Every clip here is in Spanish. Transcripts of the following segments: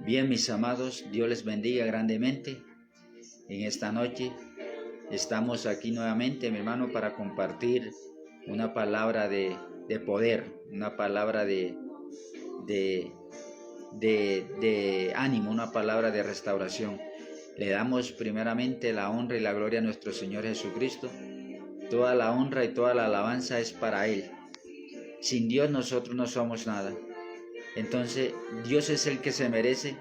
Bien, mis amados, Dios les bendiga grandemente. En esta noche estamos aquí nuevamente, mi hermano, para compartir una palabra de poder, una palabra de ánimo, una palabra de restauración. Le damos primeramente la honra y la gloria a nuestro Señor Jesucristo. Toda la honra y toda la alabanza es para Él. Sin Dios nosotros no somos nada. Entonces Dios es el que se merece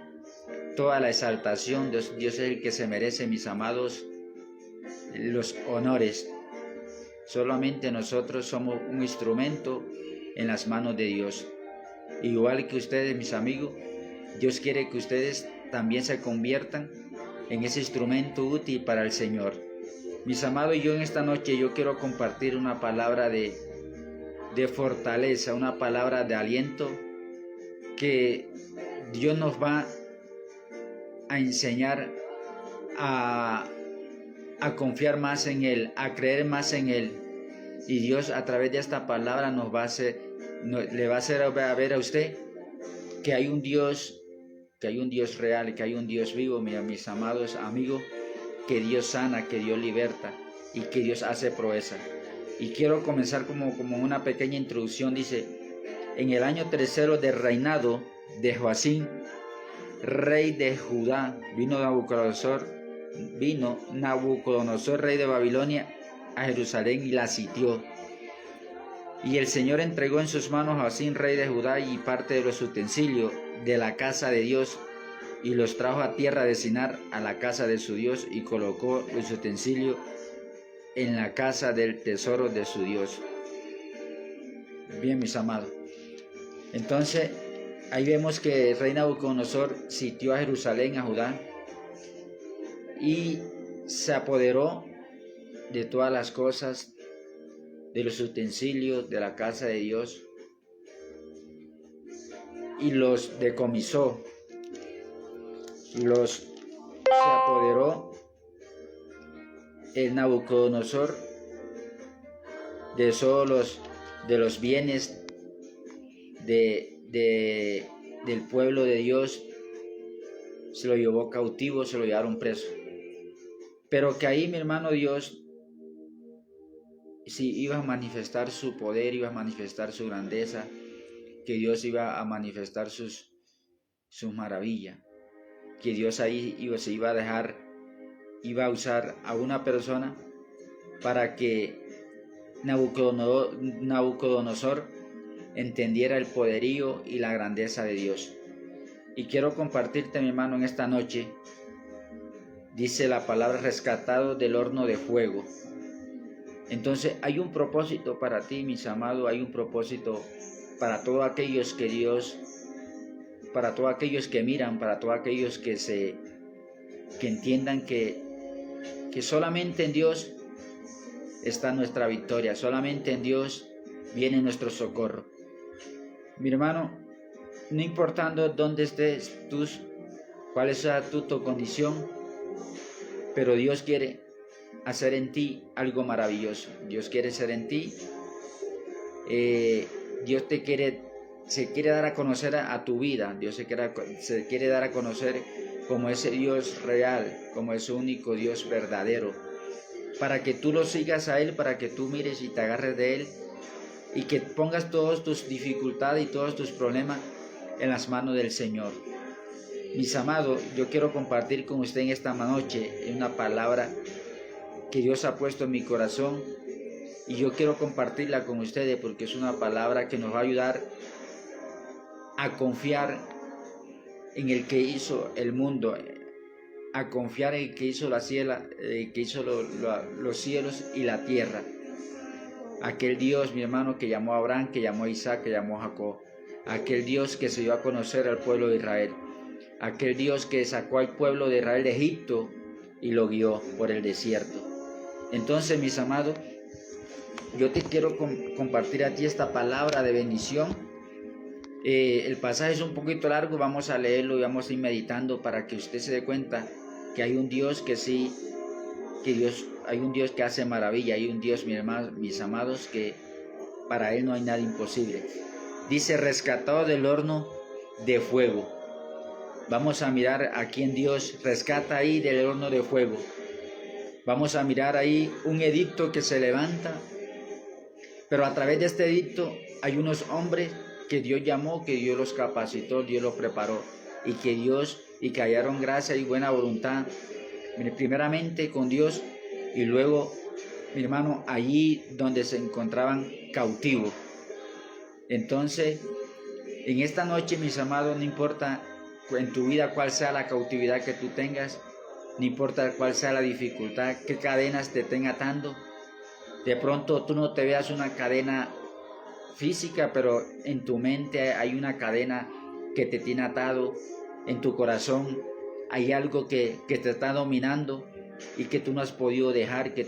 toda la exaltación. Dios es el que se merece, mis amados, los honores. Solamente nosotros somos un instrumento en las manos de Dios. Igual que ustedes, mis amigos, Dios quiere que ustedes también se conviertan en ese instrumento útil para el Señor. Mis amados, yo en esta noche yo quiero compartir una palabra de fortaleza, una palabra de aliento que Dios nos va a enseñar a confiar más en Él, a creer más en Él. Y Dios a través de esta palabra le va a hacer ver a usted que hay un Dios real, que hay un Dios vivo, mis amados amigos, que Dios sana, que Dios liberta y que Dios hace proeza. Y quiero comenzar como una pequeña introducción. Dice: en el año 3 del reinado de Joacim, rey de Judá, vino Nabucodonosor, rey de Babilonia, a Jerusalén y la sitió. Y el Señor entregó en sus manos a Joacim, rey de Judá, y parte de los utensilios de la casa de Dios, y los trajo a tierra de Sinar, a la casa de su Dios, y colocó los utensilios en la casa del tesoro de su Dios. Bien, mis amados, entonces ahí vemos que el rey Nabucodonosor sitió a Jerusalén, a Judá, y se apoderó de todas las cosas, de los utensilios de la casa de Dios, y los decomisó. Se apoderó el Nabucodonosor de todos los bienes del pueblo de Dios. Se lo llevó cautivo, se lo llevaron preso. Pero que ahí, mi hermano, Dios sí iba a manifestar su poder, iba a manifestar su grandeza, que Dios iba a manifestar sus maravillas, que Dios ahí iba a usar a una persona para que Nabucodonosor entendiera el poderío y la grandeza de Dios. Y quiero compartirte, mi hermano, en esta noche. Dice la palabra: rescatado del horno de fuego. Entonces hay un propósito para ti, mis amados, hay un propósito para todos aquellos que para todos aquellos que miran, para todos aquellos que entiendan que solamente en Dios está nuestra victoria, solamente en Dios viene nuestro socorro. Mi hermano, no importando dónde estés tú, cuál sea tu condición, pero Dios quiere hacer en ti algo maravilloso. Dios quiere hacer en ti, Dios se quiere dar a conocer a tu vida. Dios se quiere dar a conocer como ese Dios real, como ese único Dios verdadero, para que tú lo sigas a Él, para que tú mires y te agarres de Él, y que pongas todas tus dificultades y todos tus problemas en las manos del Señor. Mis amados, yo quiero compartir con usted en esta noche una palabra que Dios ha puesto en mi corazón, y yo quiero compartirla con ustedes porque es una palabra que nos va a ayudar a confiar en el que hizo el mundo, a confiar en el que hizo los cielos y la tierra. Aquel Dios, mi hermano, que llamó a Abraham, que llamó a Isaac, que llamó a Jacob. Aquel Dios que se dio a conocer al pueblo de Israel. Aquel Dios que sacó al pueblo de Israel de Egipto y lo guió por el desierto. Entonces, mis amados, yo te quiero compartir a ti esta palabra de bendición. El pasaje es un poquito largo, vamos a leerlo y vamos a ir meditando para que usted se dé cuenta que hay un Dios hay un Dios que hace maravilla, hay un Dios, mis amados, que para Él no hay nada imposible. Dice: rescatado del horno de fuego. Vamos a mirar a quien Dios rescata ahí del horno de fuego. Vamos a mirar ahí un edicto que se levanta, pero a través de este edicto hay unos hombres que Dios llamó, que Dios los capacitó, Dios los preparó, y que hallaron gracia y buena voluntad, primeramente con Dios, y luego, mi hermano, allí donde se encontraban cautivos. Entonces, en esta noche, mis amados, no importa en tu vida cuál sea la cautividad que tú tengas, no importa cuál sea la dificultad, qué cadenas te estén atando. De pronto tú no te veas una cadena física, pero en tu mente hay una cadena que te tiene atado. En tu corazón hay algo que te está dominando y que tú no has podido dejar, que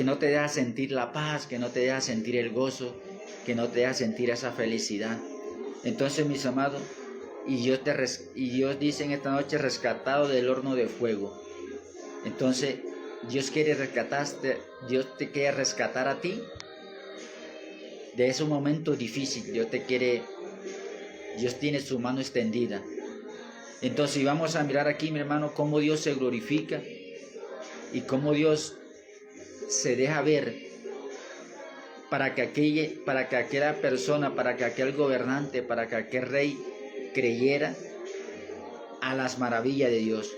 no te deja sentir la paz, que no te deja sentir el gozo, que no te deja sentir esa felicidad. Entonces, mis amados, y Dios dice en esta noche, rescatado del horno de fuego. Entonces, Dios te quiere rescatar a ti de ese momento difícil. Dios tiene su mano extendida. Entonces, vamos a mirar aquí, mi hermano, cómo Dios se glorifica y cómo Dios se deja ver para que aquella persona, para que aquel gobernante, para que aquel rey creyera a las maravillas de Dios.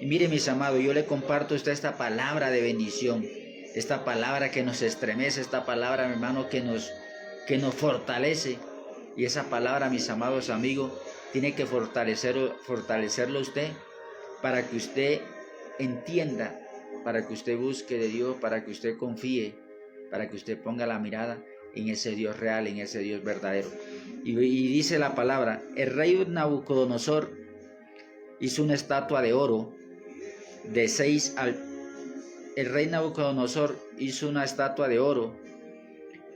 Y mire, mis amados, yo le comparto a usted esta palabra de bendición, esta palabra que nos estremece, esta palabra, mi hermano, que nos fortalece. Y esa palabra, mis amados amigos, tiene que fortalecerlo usted, para que usted entienda, para que usted busque de Dios, para que usted confíe, para que usted ponga la mirada en ese Dios real, en ese Dios verdadero. Y dice la palabra: el rey Nabucodonosor hizo una estatua de oro el rey Nabucodonosor hizo una estatua de oro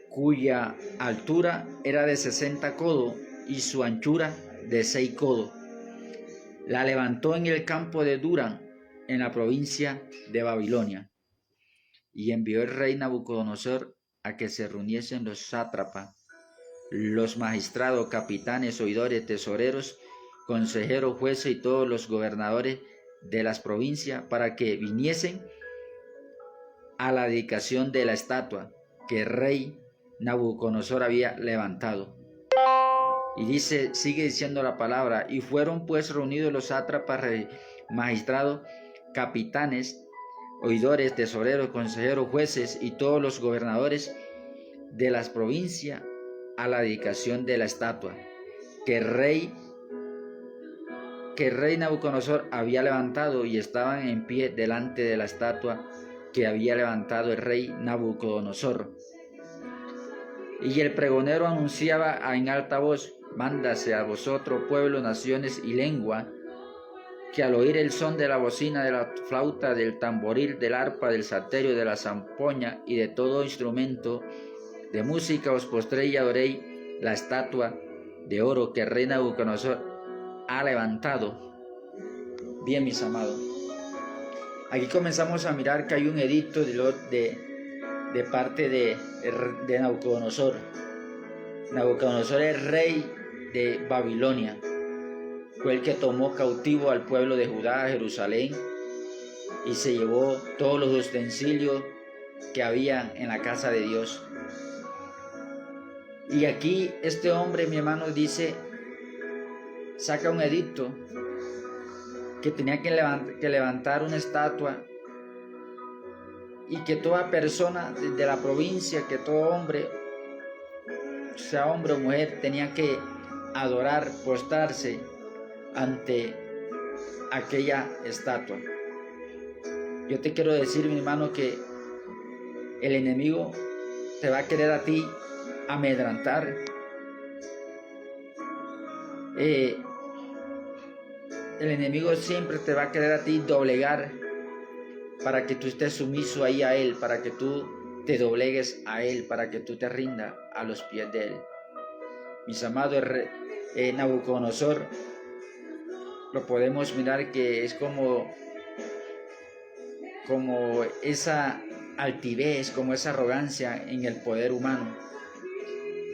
cuya altura era de 60 codos y su anchura de 6 codos. La levantó en el campo de Durán, en la provincia de Babilonia. Y envió el rey Nabucodonosor a que se reuniesen los sátrapas, los magistrados, capitanes, oidores, tesoreros, consejeros, jueces y todos los gobernadores de las provincias, para que viniesen a la dedicación de la estatua que el rey Nabucodonosor había levantado. Y sigue diciendo la palabra: y fueron pues reunidos los sátrapas, magistrados, capitanes, oidores, tesoreros, consejeros, jueces y todos los gobernadores de las provincias a la dedicación de la estatua que el rey Nabucodonosor había levantado, y estaban en pie delante de la estatua que había levantado el rey Nabucodonosor. Y el pregonero anunciaba en alta voz: mándase a vosotros, pueblos, naciones y lengua, que al oír el son de la bocina, de la flauta, del tamboril, del arpa, del salterio, de la zampoña y de todo instrumento de música, os postréis y adoréis la estatua de oro que el rey Nabucodonosor ha levantado. Bien, mis amados, aquí comenzamos a mirar que hay un edicto de parte de Nabucodonosor. Nabucodonosor es rey de Babilonia. Fue el que tomó cautivo al pueblo de Judá, Jerusalén, y se llevó todos los utensilios que había en la casa de Dios. Y aquí este hombre, mi hermano, saca un edicto que tenía que levantar una estatua, y que toda persona de la provincia, que todo hombre, sea hombre o mujer, tenía que adorar, postrarse ante aquella estatua. Yo te quiero decir, mi hermano, que el enemigo te va a querer a ti amedrentar. El enemigo siempre te va a querer a ti doblegar, para que tú estés sumiso ahí a él, para que tú te doblegues a él, para que tú te rindas a los pies de él. Mis amados, Nabucodonosor, lo podemos mirar que es como esa altivez, como esa arrogancia en el poder humano,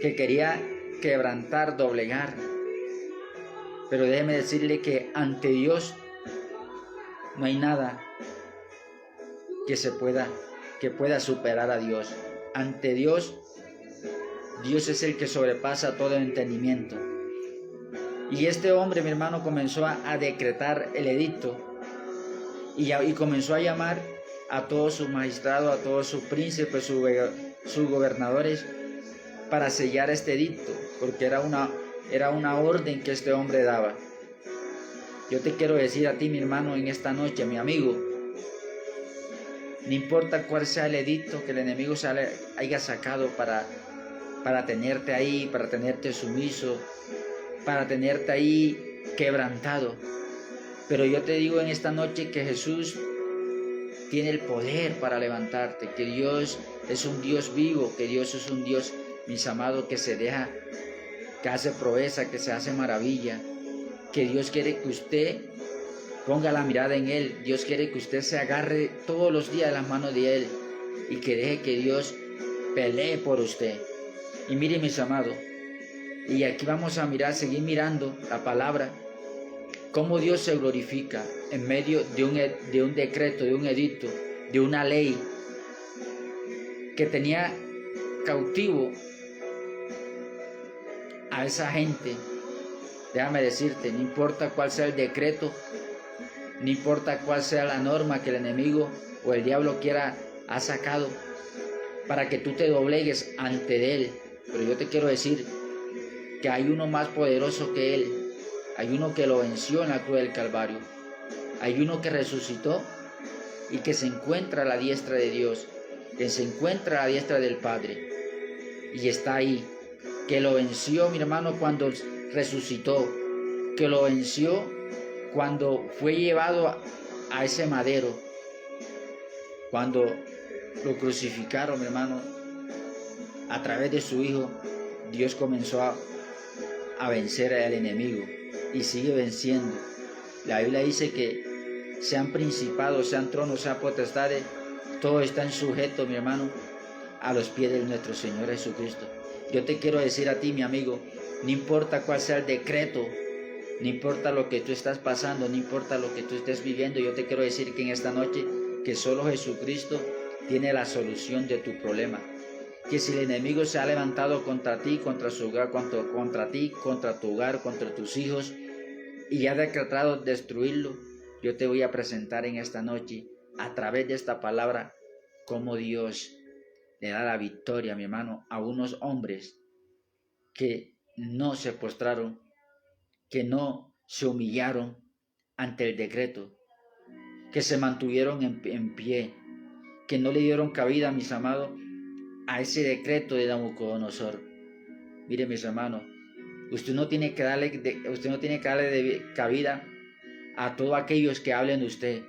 que quería quebrantar, doblegar Pero déjeme decirle que ante Dios no hay nada que pueda superar a Dios. Ante Dios, Dios es el que sobrepasa todo entendimiento. Y este hombre, mi hermano, comenzó a decretar el edicto y comenzó a llamar a todos sus magistrados, a todos sus príncipes, sus gobernadores, para sellar este edicto, porque era una orden que este hombre daba. Yo te quiero decir a ti, mi hermano, en esta noche, mi amigo, no importa cuál sea el edicto que el enemigo haya sacado para tenerte ahí, para tenerte sumiso, para tenerte ahí quebrantado. Pero yo te digo en esta noche que Jesús tiene el poder para levantarte, que Dios es un Dios vivo, que Dios es un Dios, mis amados, que hace proeza, que se hace maravilla, que Dios quiere que usted ponga la mirada en Él. Dios quiere que usted se agarre todos los días a las manos de Él y que deje que Dios pelee por usted. Y mire, mis amados, y aquí vamos a seguir mirando la palabra, cómo Dios se glorifica en medio de un decreto, de un edicto, de una ley que tenía cautivo a esa gente. Déjame decirte, no importa cuál sea el decreto, no importa cuál sea la norma que el enemigo o el diablo ha sacado para que tú te doblegues ante él. Pero yo te quiero decir que hay uno más poderoso que él. Hay uno que lo venció en la cruz del Calvario. Hay uno que resucitó y que se encuentra a la diestra de Dios, que se encuentra a la diestra del Padre. Y está ahí, que lo venció, mi hermano, cuando resucitó, que lo venció cuando fue llevado a ese madero, cuando lo crucificaron, mi hermano, a través de su Hijo. Dios comenzó a vencer al enemigo y sigue venciendo. La Biblia dice que sean principados, sean tronos, sean potestades, todo está en sujeto, mi hermano, a los pies de nuestro Señor Jesucristo. Yo te quiero decir a ti, mi amigo, no importa cuál sea el decreto, no importa lo que tú estás pasando, no importa lo que tú estés viviendo, yo te quiero decir que en esta noche, que solo Jesucristo tiene la solución de tu problema. Que si el enemigo se ha levantado contra ti, contra su hogar, contra ti, contra tu hogar, contra tus hijos, y ha decretado destruirlo, yo te voy a presentar en esta noche, a través de esta palabra, cómo Dios le da la victoria, mi hermano, a unos hombres que no se postraron, que no se humillaron ante el decreto, que se mantuvieron en pie, que no le dieron cabida, mis amados, a ese decreto de Nabucodonosor. Mire, mis hermanos, usted no tiene que darle cabida a todos aquellos que hablen de usted.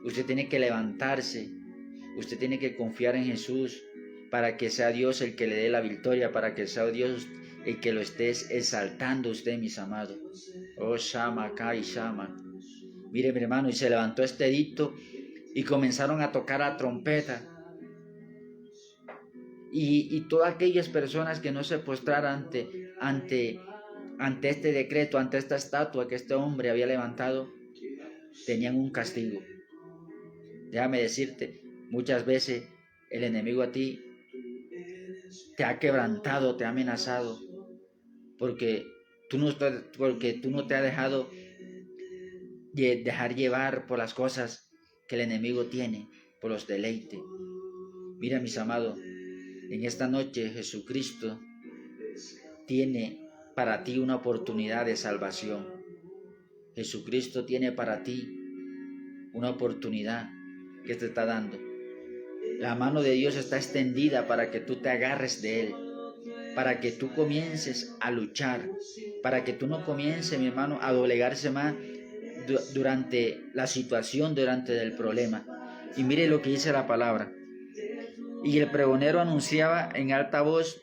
Usted tiene que levantarse, usted tiene que confiar en Jesús para que sea Dios el que le dé la victoria, para que sea Dios el que lo esté exaltando usted, mis amados. Oh, Shama, Kai, Shama. Mire, mi hermano, y se levantó este edicto y comenzaron a tocar la trompeta. Y todas aquellas personas que no se postraran ante este decreto, ante esta estatua que este hombre había levantado, tenían un castigo. Déjame decirte, muchas veces el enemigo a ti te ha quebrantado, te ha amenazado, porque tú no te has dejado dejar llevar por las cosas que el enemigo tiene, por los deleites. Mira, mis amados, en esta noche Jesucristo tiene para ti una oportunidad de salvación. Jesucristo tiene para ti una oportunidad que te está dando. La mano de Dios está extendida para que tú te agarres de Él, para que tú comiences a luchar, para que tú no comiences, mi hermano, a doblegarse más durante la situación, durante el problema. Y mire lo que dice la palabra. Y el pregonero anunciaba en alta voz: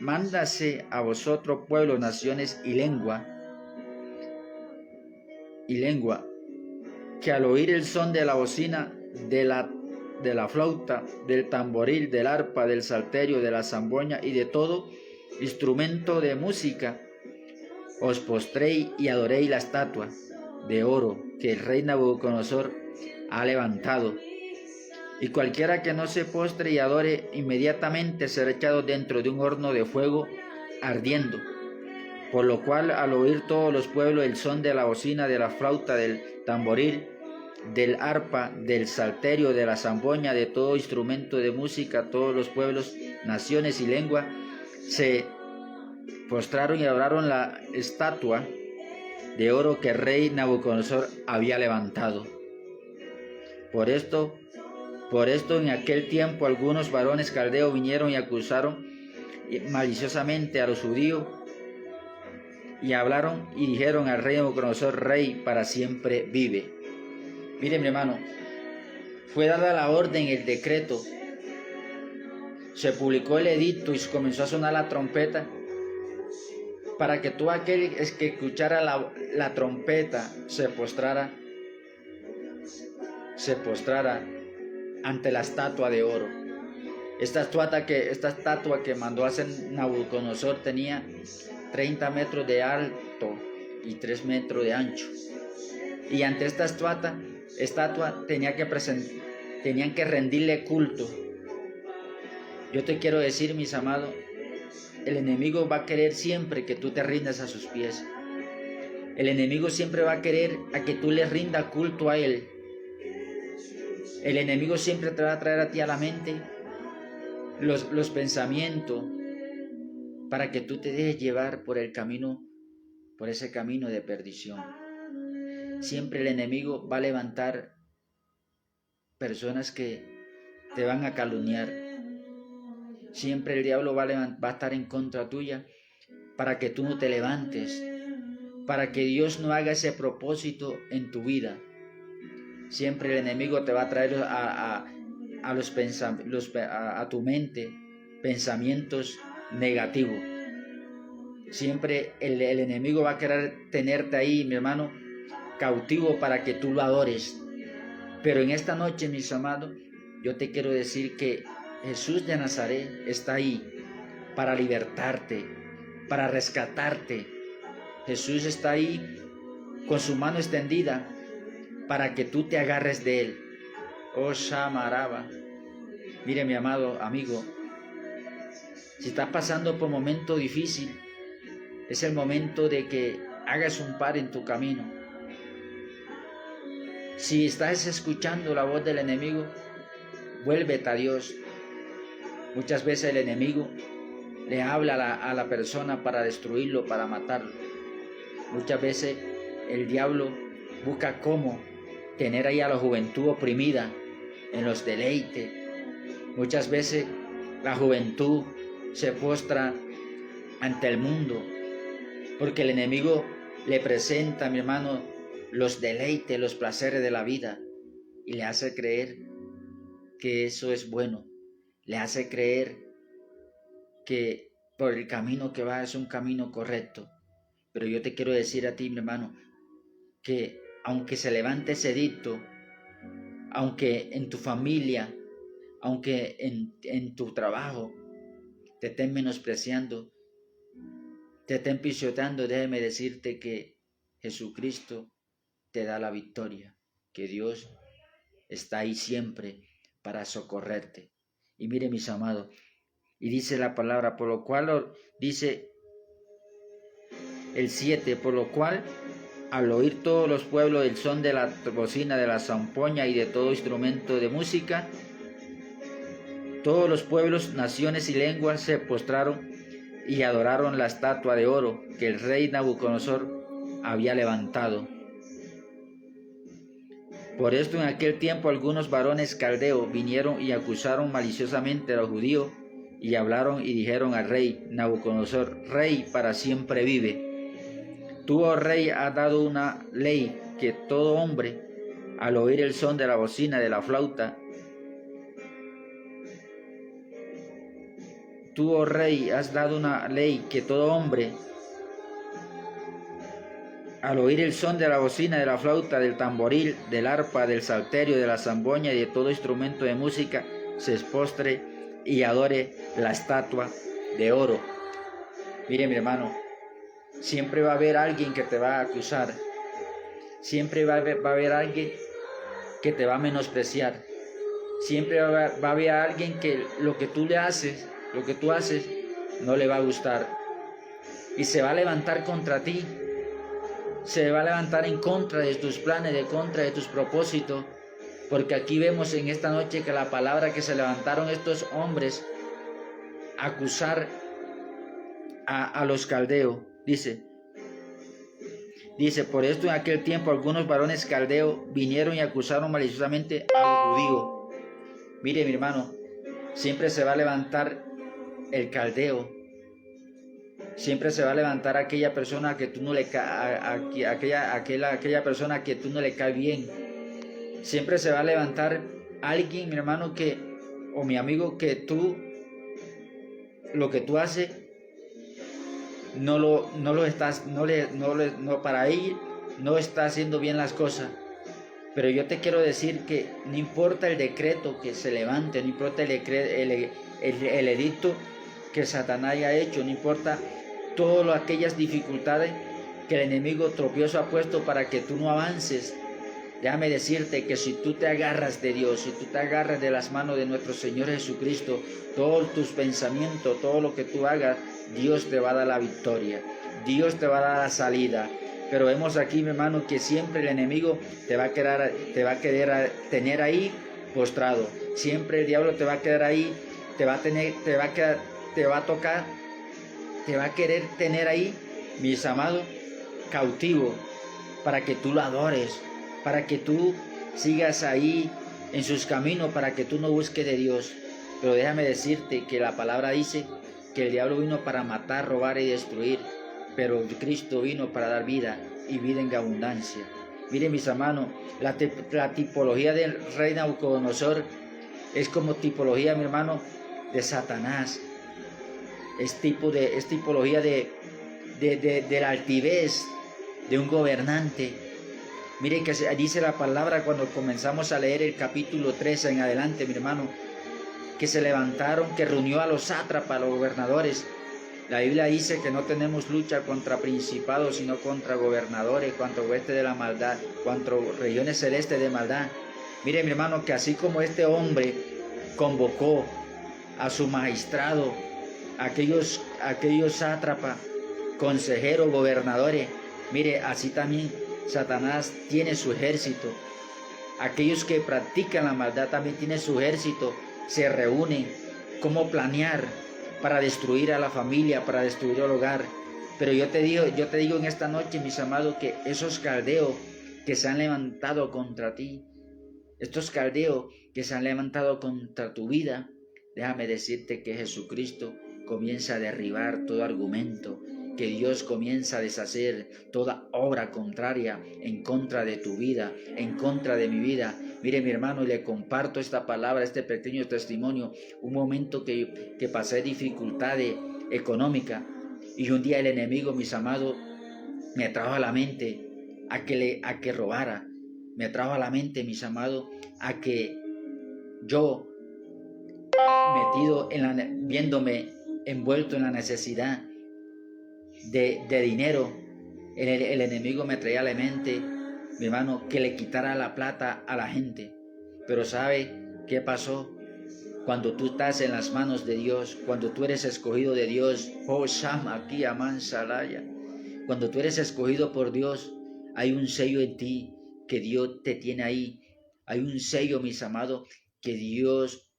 mándase a vosotros, pueblos, naciones y lengua, que al oír el son de la bocina, de la flauta, del tamboril, del arpa, del salterio, de la zamboña y de todo instrumento de música, os postré y adoréis la estatua de oro que el rey Nabucodonosor ha levantado. Y cualquiera que no se postre y adore, inmediatamente será echado dentro de un horno de fuego ardiendo. Por lo cual, al oír todos los pueblos el son de la bocina, de la flauta, del tamboril, del arpa, del salterio, de la zampoña, de todo instrumento de música, todos los pueblos, naciones y lengua, se postraron y adoraron la estatua de oro que el rey Nabucodonosor había levantado. Por esto en aquel tiempo algunos varones caldeos vinieron y acusaron maliciosamente a los judíos y hablaron y dijeron al rey Nabucodonosor: rey para siempre vive. Miren, mi hermano, fue dada la orden, el decreto, se publicó el edicto y comenzó a sonar la trompeta para que todo aquel que escuchara la trompeta se postrara ante la estatua de oro. Esta estatua que mandó a hacer Nabucodonosor tenía 30 metros de alto y 3 metros de ancho. Y ante esta estatua tenían que rendirle culto. Yo te quiero decir, mis amados, el enemigo va a querer siempre que tú te rindas a sus pies. El enemigo siempre va a querer a que tú le rindas culto a él. El enemigo siempre te va a traer a ti a la mente los pensamientos para que tú te dejes llevar por ese camino de perdición. Siempre el enemigo va a levantar personas que te van a calumniar. Siempre el diablo va a estar en contra tuya para que tú no te levantes, para que Dios no haga ese propósito en tu vida. Siempre el enemigo te va a traer a tu mente pensamientos negativos. Siempre el enemigo va a querer tenerte ahí, mi hermano, cautivo para que tú lo adores. Pero en esta noche, mis amados, yo te quiero decir que Jesús de Nazaret está ahí para libertarte, para rescatarte. Jesús está ahí con su mano extendida para que tú te agarres de él. Oh Shamaraba. Mire, mi amado amigo, si estás pasando por un momento difícil, es el momento de que hagas un par en tu camino. Si estás escuchando la voz del enemigo, vuélvete a Dios. Muchas veces el enemigo le habla a la persona para destruirlo, para matarlo. Muchas veces el diablo busca cómo tener ahí a la juventud oprimida en los deleites. Muchas veces la juventud se postra ante el mundo porque el enemigo le presenta, mi hermano, los deleites, los placeres de la vida y le hace creer que eso es bueno. Le hace creer que por el camino que va es un camino correcto. Pero yo te quiero decir a ti, mi hermano, que aunque se levante ese edicto, aunque en tu familia, aunque en tu trabajo te estén menospreciando, te estén pisoteando, déjame decirte que Jesucristo te da la victoria, que Dios está ahí siempre para socorrerte. Y mire, mis amados, y dice la palabra, por lo cual dice el 7, por lo cual al oír todos los pueblos el son de la bocina, de la zampoña y de todo instrumento de música, todos los pueblos, naciones y lenguas se postraron y adoraron la estatua de oro que el rey Nabucodonosor había levantado. Por esto en aquel tiempo algunos varones caldeos vinieron y acusaron maliciosamente a los judíos y hablaron y dijeron al rey Nabucodonosor: rey para siempre vive. Tú, oh rey, has dado una ley que todo hombre, al oír el son de la bocina, de la flauta, tú, oh rey, has dado una ley que todo hombre, al oír el son de la bocina, de la flauta, del tamboril, del arpa, del salterio, de la zampoña y de todo instrumento de música, se postre y adore la estatua de oro. Mire, mi hermano, siempre va a haber alguien que te va a acusar, siempre va a haber alguien que te va a menospreciar, siempre va a haber alguien que lo que tú haces, no le va a gustar y se va a levantar contra ti, se va a levantar en contra de tus planes, en contra de tus propósitos, porque aquí vemos en esta noche que la palabra que se levantaron estos hombres a acusar a los caldeos, dice, por esto en aquel tiempo algunos varones caldeos vinieron y acusaron maliciosamente a los judíos. Mire, mi hermano, siempre se va a levantar el caldeo, siempre se va a levantar aquella persona que tú no le aquella persona que tú no le cae bien. Siempre se va a levantar alguien, mi hermano, o mi amigo, que lo que tú haces para él no está haciendo bien las cosas. Pero yo te quiero decir que no importa el decreto que se levante, no importa el edicto que Satanás haya hecho, no importa todas aquellas dificultades que el enemigo tropiezo ha puesto para que tú no avances. Déjame decirte que si tú te agarras de Dios, si tú te agarras de las manos de nuestro Señor Jesucristo, todos tus pensamientos, todo lo que tú hagas, Dios te va a dar la victoria, Dios te va a dar la salida. Pero vemos aquí, mi hermano, que siempre el enemigo te va a querer tener ahí postrado. Siempre el diablo te va a quedar ahí, te va a querer tener ahí, mis amados, cautivo, para que tú lo adores, para que tú sigas ahí en sus caminos, para que tú no busques de Dios. Pero déjame decirte que la palabra dice que el diablo vino para matar, robar y destruir, pero Cristo vino para dar vida y vida en abundancia. Miren, mis hermanos, la tipología del rey Nabucodonosor es como tipología, mi hermano, de Satanás. Es tipología de la altivez de un gobernante. Mire que dice la palabra cuando comenzamos a leer el capítulo 13 en adelante, mi hermano, que se levantaron, que reunió a los sátrapas, a los gobernadores. La Biblia dice que no tenemos lucha contra principados, sino contra gobernadores, contra huestes de la maldad, contra regiones celestes de maldad. Mire, mi hermano, que así como este hombre convocó a su magistrado, aquellos sátrapas, consejeros, gobernadores, mire, así también Satanás tiene su ejército. Aquellos que practican la maldad también tienen su ejército. Se reúnen, cómo planear para destruir a la familia, para destruir el hogar. Pero yo te digo en esta noche, mis amados, que esos caldeos que se han levantado contra ti, estos caldeos que se han levantado contra tu vida, déjame decirte que Jesucristo comienza a derribar todo argumento, que Dios comienza a deshacer toda obra contraria en contra de tu vida, en contra de mi vida. Mire, mi hermano, y le comparto esta palabra, este pequeño testimonio, un momento que pasé dificultades económicas y un día el enemigo, mis amados, me trajo a la mente a que robara, me trajo a la mente, mis amados, a que yo, viéndome envuelto en la necesidad de dinero, el enemigo me traía a la mente, mi hermano, que le quitara la plata a la gente. Pero ¿sabe qué pasó? Cuando tú estás en las manos de Dios, cuando tú eres escogido de Dios, oh Shama, aquí Aman Salaya, cuando tú eres escogido por Dios, hay un sello en ti que Dios te tiene ahí. Hay un sello, mis amados, que Dios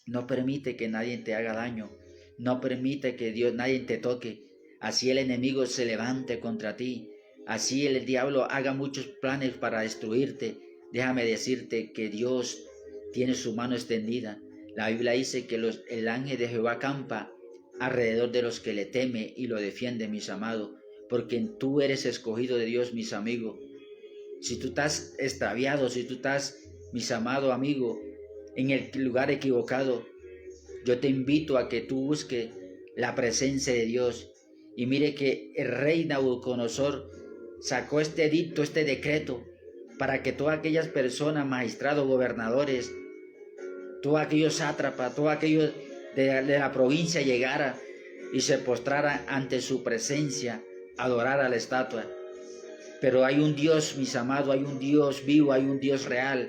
no permite que nadie te haga daño, no permite que nadie te toque. Así el enemigo se levante contra ti, así el diablo haga muchos planes para destruirte. Déjame decirte que Dios tiene su mano extendida. La Biblia dice que el ángel de Jehová acampa alrededor de los que le teme y lo defiende, mis amados, porque tú eres escogido de Dios, mis amigos. Si tú estás extraviado, si tú estás, mis amados amigos, en el lugar equivocado, yo te invito a que tú busques la presencia de Dios. Y mire que el rey Nabucodonosor sacó este edicto, este decreto, para que todas aquellas personas, magistrados, gobernadores, todos aquellos sátrapas, todos aquellos de la provincia llegaran y se postraran ante su presencia, adorar a la estatua. Pero hay un Dios, mis amados, hay un Dios vivo, hay un Dios real.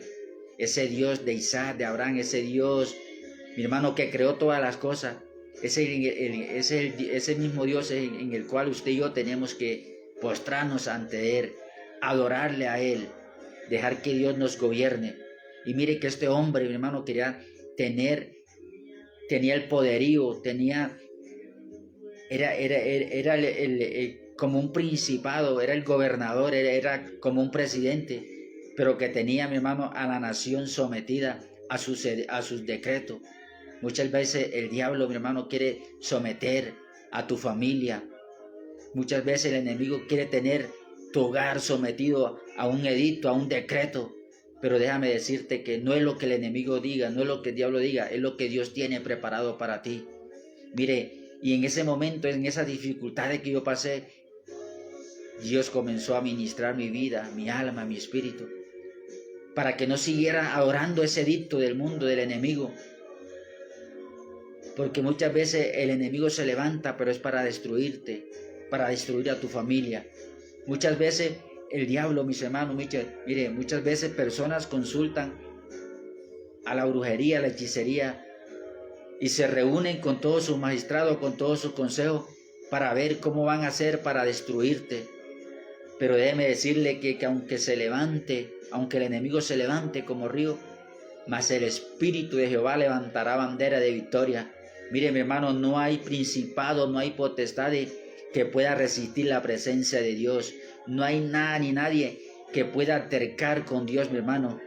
Ese Dios de Isaac, de Abraham, ese Dios, mi hermano, que creó todas las cosas. Ese mismo Dios en el cual usted y yo tenemos que postrarnos ante Él, adorarle a Él, dejar que Dios nos gobierne. Y mire que este hombre, mi hermano, tenía el poderío, era como un principado, era el gobernador, era como un presidente, pero que tenía, mi hermano, a la nación sometida a sus decretos. Muchas veces el diablo, mi hermano, quiere someter a tu familia. Muchas veces el enemigo quiere tener tu hogar sometido a un edicto, a un decreto. Pero déjame decirte que no es lo que el enemigo diga, no es lo que el diablo diga, es lo que Dios tiene preparado para ti. Mire, y en ese momento, en esas dificultades que yo pasé, Dios comenzó a ministrar mi vida, mi alma, mi espíritu, para que no siguiera adorando ese edicto del mundo, del enemigo. Porque muchas veces el enemigo se levanta, pero es para destruirte, para destruir a tu familia. Muchas veces el diablo, mis hermanos, mire, muchas veces personas consultan a la brujería, a la hechicería, y se reúnen con todos sus magistrados, con todos sus consejos, para ver cómo van a hacer para destruirte. Pero déjeme decirle que aunque el enemigo se levante como río, mas el Espíritu de Jehová levantará bandera de victoria. Mire, mi hermano, no hay principado, no hay potestad que pueda resistir la presencia de Dios. No hay nada ni nadie que pueda altercar con Dios, mi hermano,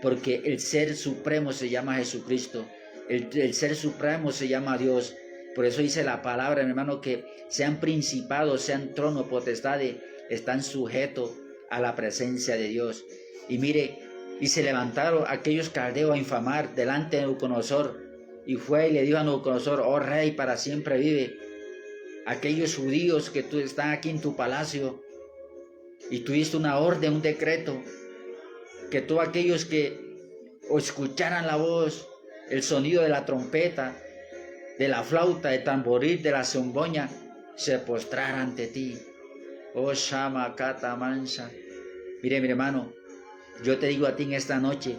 porque el Ser Supremo se llama Jesucristo. El Ser Supremo se llama Dios. Por eso dice la palabra, mi hermano, que sean principados, sean tronos, potestades, están sujetos a la presencia de Dios. Y mire, y se levantaron aquellos caldeos a infamar delante de Nabucodonosor. Y fue y le dijo a Nabucodonosor: oh rey, para siempre vive. Aquellos judíos que tú están aquí en tu palacio, y tú diste una orden, un decreto, que todos aquellos que escucharan la voz, el sonido de la trompeta, de la flauta, de tamboril, de la zomboña, se postraran ante ti. Oh Shama Kata Mansa. Mire, mi hermano, yo te digo a ti en esta noche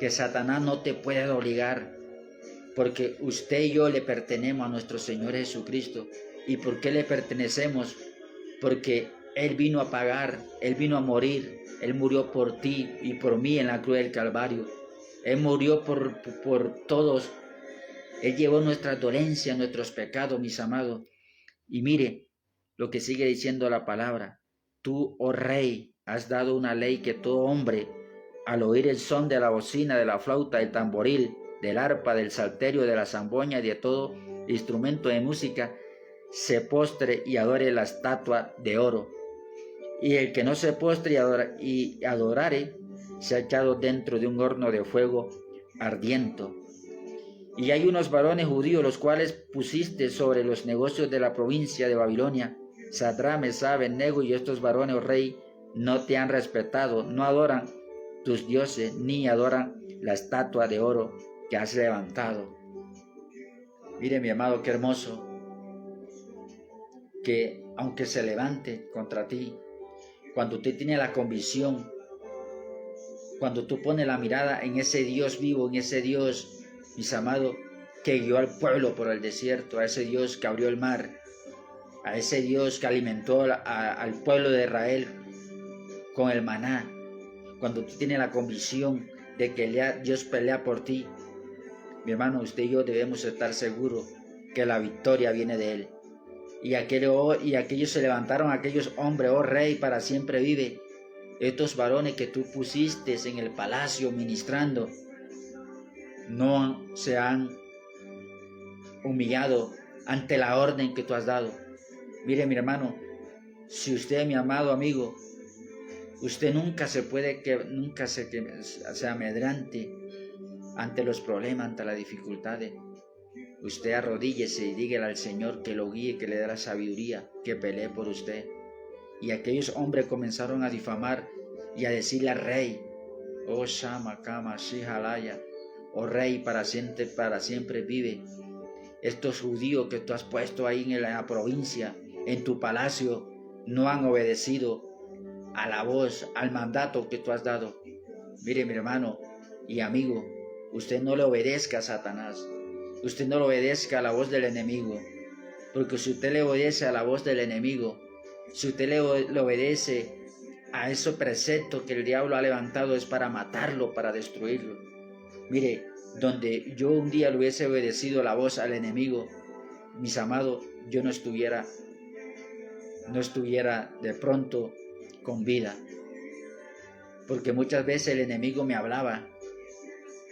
que Satanás no te puede obligar, porque usted y yo le pertenecemos a nuestro Señor Jesucristo. ¿Y por qué le pertenecemos? Porque Él vino a pagar, Él vino a morir, Él murió por ti y por mí en la cruz del Calvario. Él murió por todos. Él llevó nuestras dolencias, nuestros pecados, mis amados. Y mire lo que sigue diciendo la palabra. Tú, oh rey, has dado una ley que todo hombre, al oír el son de la bocina, de la flauta, del tamboril, del arpa, del salterio, de la zamboña y de todo instrumento de música, se postre y adore la estatua de oro. Y el que no se postre y adorare, se ha echado dentro de un horno de fuego ardiente. Y hay unos varones judíos, los cuales pusiste sobre los negocios de la provincia de Babilonia, Sadrach, Mesach, Abed-nego, y estos varones, oh rey, no te han respetado, no adoran tus dioses, ni adoran la estatua de oro que has levantado. Mire, mi amado, qué hermoso, que aunque se levante contra ti, cuando usted tiene la convicción, cuando tú pones la mirada en ese Dios vivo, en ese Dios, mis amados, que guió al pueblo por el desierto, a ese Dios que abrió el mar, a ese Dios que alimentó al pueblo de Israel con el maná. Cuando tú tienes la convicción de que Dios pelea por ti, mi hermano, usted y yo debemos estar seguros que la victoria viene de Él. Y aquellos se levantaron, aquellos hombres, oh rey, para siempre vive. Estos varones que tú pusiste en el palacio ministrando, no se han humillado ante la orden que tú has dado. Mire, mi hermano, si usted, mi amado amigo, usted nunca se amedrante ante los problemas, ante las dificultades. Usted arrodíllese y dígale al Señor que lo guíe, que le dé la sabiduría, que pelee por usted. Y aquellos hombres comenzaron a difamar y a decirle al rey: oh Shama Kama Shihalaya, oh rey, para siempre vive. Estos judíos que tú has puesto ahí en la provincia, en tu palacio, no han obedecido a la voz, al mandato que tú has dado. Mire, mi hermano y amigo, usted no le obedezca a Satanás. Usted no le obedezca a la voz del enemigo. Porque si usted le obedece a la voz del enemigo, si usted le obedece a esos preceptos que el diablo ha levantado, es para matarlo, para destruirlo. Mire, donde yo un día le hubiese obedecido la voz al enemigo, mis amados, yo no estuviera de pronto con vida. Porque muchas veces el enemigo me hablaba.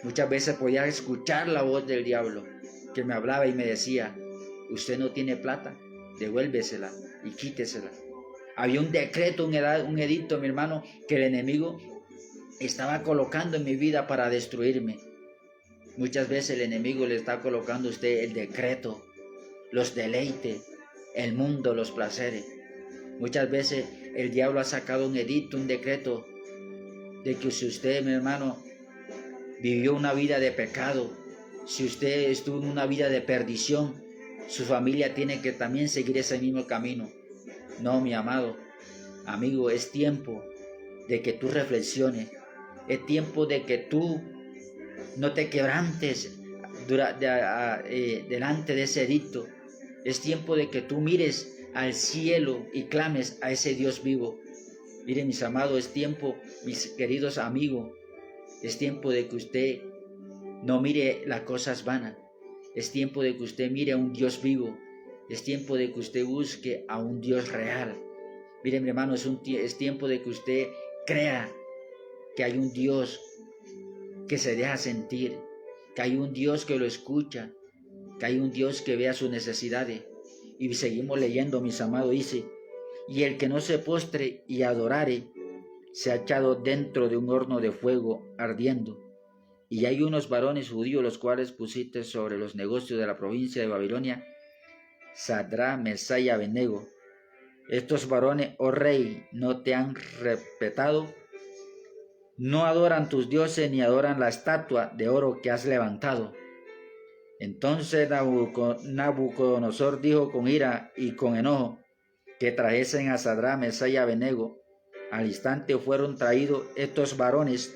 Muchas veces podía escuchar la voz del diablo que me hablaba y me decía: usted no tiene plata, devuélvesela y quítesela. Había un decreto, un edicto, mi hermano, que el enemigo estaba colocando en mi vida para destruirme. Muchas veces el enemigo le está colocando a usted el decreto, los deleites, el mundo, los placeres. Muchas veces el diablo ha sacado un edicto, un decreto, de que si usted, mi hermano, vivió una vida de pecado, si usted estuvo en una vida de perdición, su familia tiene que también seguir ese mismo camino. No, mi amado amigo, es tiempo de que tú reflexiones. Es tiempo de que tú no te quebrantes delante de ese edicto. Es tiempo de que tú mires al cielo y clames a ese Dios vivo. Miren, mis amados, es tiempo, mis queridos amigos, es tiempo de que usted no mire las cosas vanas. Es tiempo de que usted mire a un Dios vivo. Es tiempo de que usted busque a un Dios real. Miren, mi hermano, es tiempo de que usted crea que hay un Dios que se deja sentir, que hay un Dios que lo escucha, que hay un Dios que vea sus necesidades. Y seguimos leyendo, mis amados, dice: y el que no se postre y adorare, se ha echado dentro de un horno de fuego ardiendo. Y hay unos varones judíos, los cuales pusiste sobre los negocios de la provincia de Babilonia, Sadrach, Mesach y Abednego. Estos varones, oh rey, no te han respetado, no adoran tus dioses ni adoran la estatua de oro que has levantado. Entonces Nabucodonosor dijo con ira y con enojo que trajesen a Sadrach, Mesach y Abednego. Al instante fueron traídos estos varones.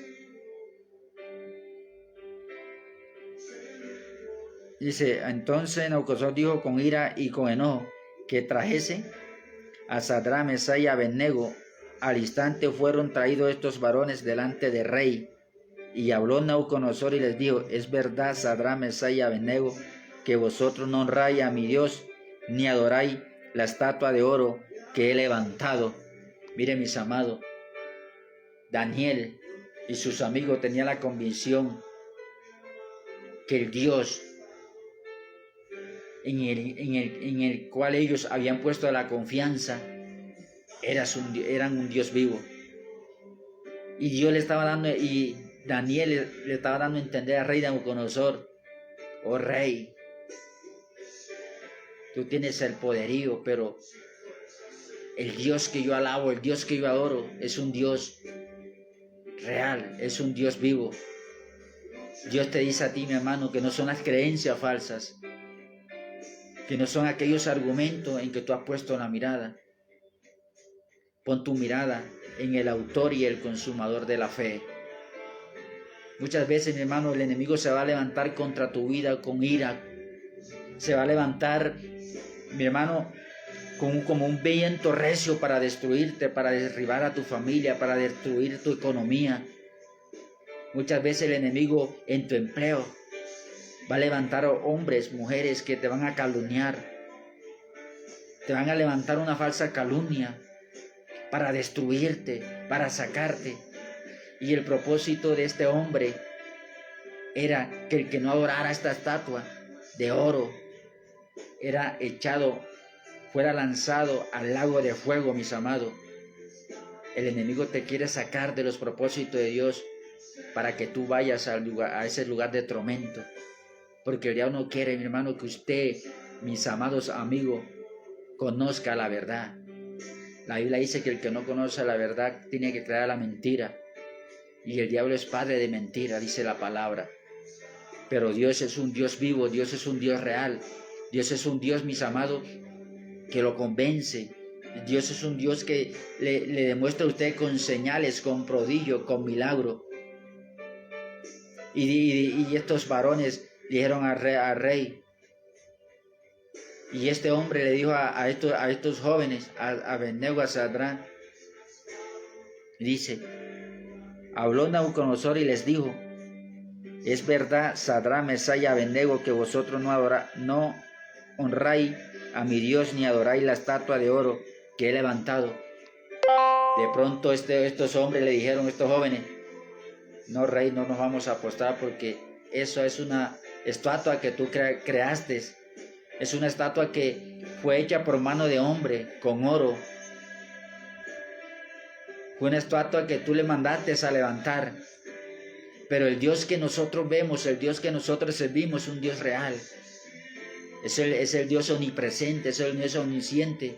Dice, entonces Nabucodonosor dijo con ira y con enojo que trajesen a Sadrach, Mesach y Abednego. Al instante fueron traídos estos varones delante del rey. Y habló Nabucodonosor y les dijo: es verdad, Sadrach, Mesach y Abednego, que vosotros no honráis a mi Dios, ni adoráis la estatua de oro que he levantado. Miren, mis amados, Daniel y sus amigos tenían la convicción que el Dios en el cual ellos habían puesto la confianza eran un Dios vivo. Y Dios le estaba dando, y Daniel le estaba dando a entender al rey Nabucodonosor: oh rey, tú tienes el poderío, pero el Dios que yo alabo, el Dios que yo adoro, es un Dios real, es un Dios vivo. Dios te dice a ti, mi hermano, que no son las creencias falsas, que no son aquellos argumentos en que tú has puesto la mirada. Pon tu mirada en el autor y el consumador de la fe. Muchas veces, mi hermano, el enemigo se va a levantar contra tu vida con ira. Se va a levantar, mi hermano, como un viento recio para destruirte, para derribar a tu familia, para destruir tu economía. Muchas veces el enemigo en tu empleo va a levantar hombres, mujeres que te van a calumniar. Te van a levantar una falsa calumnia para destruirte, para sacarte. Y el propósito de este hombre era que el que no adorara esta estatua de oro era fuera lanzado al lago de fuego, mis amados. El enemigo te quiere sacar de los propósitos de Dios para que tú vayas a ese lugar de tormento. Porque el diablo no quiere, mi hermano, que usted, mis amados amigos, conozca la verdad. La Biblia dice que el que no conoce la verdad tiene que creer la mentira. Y el diablo es padre de mentira, dice la palabra. Pero Dios es un Dios vivo, Dios es un Dios real. Dios es un Dios, mis amados, que lo convence, Dios es un Dios que le demuestra a usted con señales, con prodigio, con milagro. Y estos varones dijeron al rey, y este hombre le dijo a estos jóvenes, a Abed-Nego, a Sadrach, dice, habló Nabucodonosor y les dijo, es verdad, Sadrach, Mesach y Abed-Nego, que vosotros no honráis a mi Dios ni adoráis la estatua de oro que he levantado. De pronto estos hombres le dijeron, estos jóvenes, no, rey, no nos vamos a apostar porque eso es una estatua que tú creaste. Es una estatua que fue hecha por mano de hombre, con oro. Fue una estatua que tú le mandaste a levantar. Pero el Dios que nosotros vemos, el Dios que nosotros servimos, es un Dios real. Es el Dios omnipresente, es el Dios omnisciente.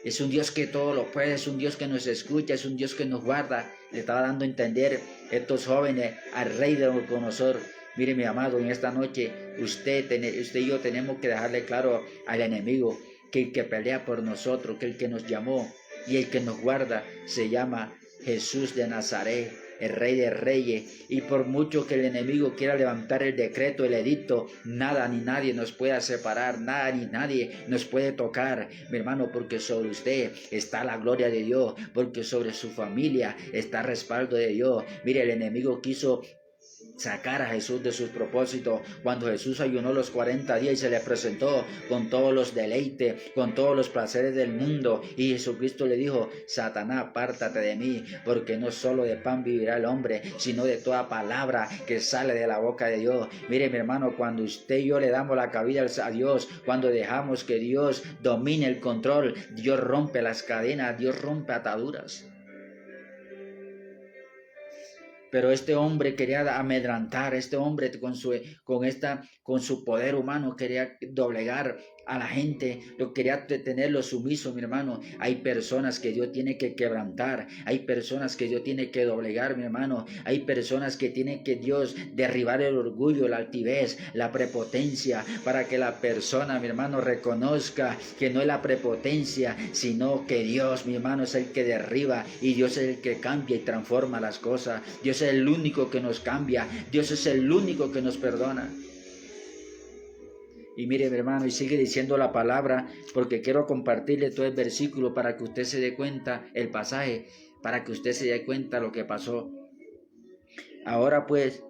Es un Dios que todo lo puede, es un Dios que nos escucha, es un Dios que nos guarda. Le estaba dando a entender estos jóvenes al rey de Nabucodonosor. Mire, mi amado, en esta noche usted y yo tenemos que dejarle claro al enemigo que el que pelea por nosotros, que el que nos llamó y el que nos guarda se llama Jesús de Nazaret, el Rey de Reyes. Y por mucho que el enemigo quiera levantar el decreto, el edicto, nada ni nadie nos puede separar, nada ni nadie nos puede tocar, mi hermano, porque sobre usted está la gloria de Dios, porque sobre su familia está el respaldo de Dios. Mire, el enemigo quiso sacar a Jesús de sus propósitos cuando Jesús ayunó los 40 días y se le presentó con todos los deleites, con todos los placeres del mundo, y Jesucristo le dijo, Satanás, apártate de mí, porque no solo de pan vivirá el hombre, sino de toda palabra que sale de la boca de Dios. Mire, mi hermano, cuando usted y yo le damos la cabida a Dios, cuando dejamos que Dios domine el control, Dios rompe las cadenas, Dios rompe ataduras. Pero este hombre quería amedrantar, este hombre con su poder humano quería doblegar a la gente, lo quería tenerlo sumiso, mi hermano. Hay personas que Dios tiene que quebrantar, hay personas que Dios tiene que doblegar, mi hermano. Hay personas que tiene que Dios derribar el orgullo, la altivez, la prepotencia, para que la persona, mi hermano, reconozca que no es la prepotencia, sino que Dios, mi hermano, es el que derriba y Dios es el que cambia y transforma las cosas. Dios es el único que nos cambia, Dios es el único que nos perdona. Y mire, mi hermano, y sigue diciendo la palabra, porque quiero compartirle todo el versículo para que usted se dé cuenta, el pasaje, para que usted se dé cuenta lo que pasó. Ahora pues,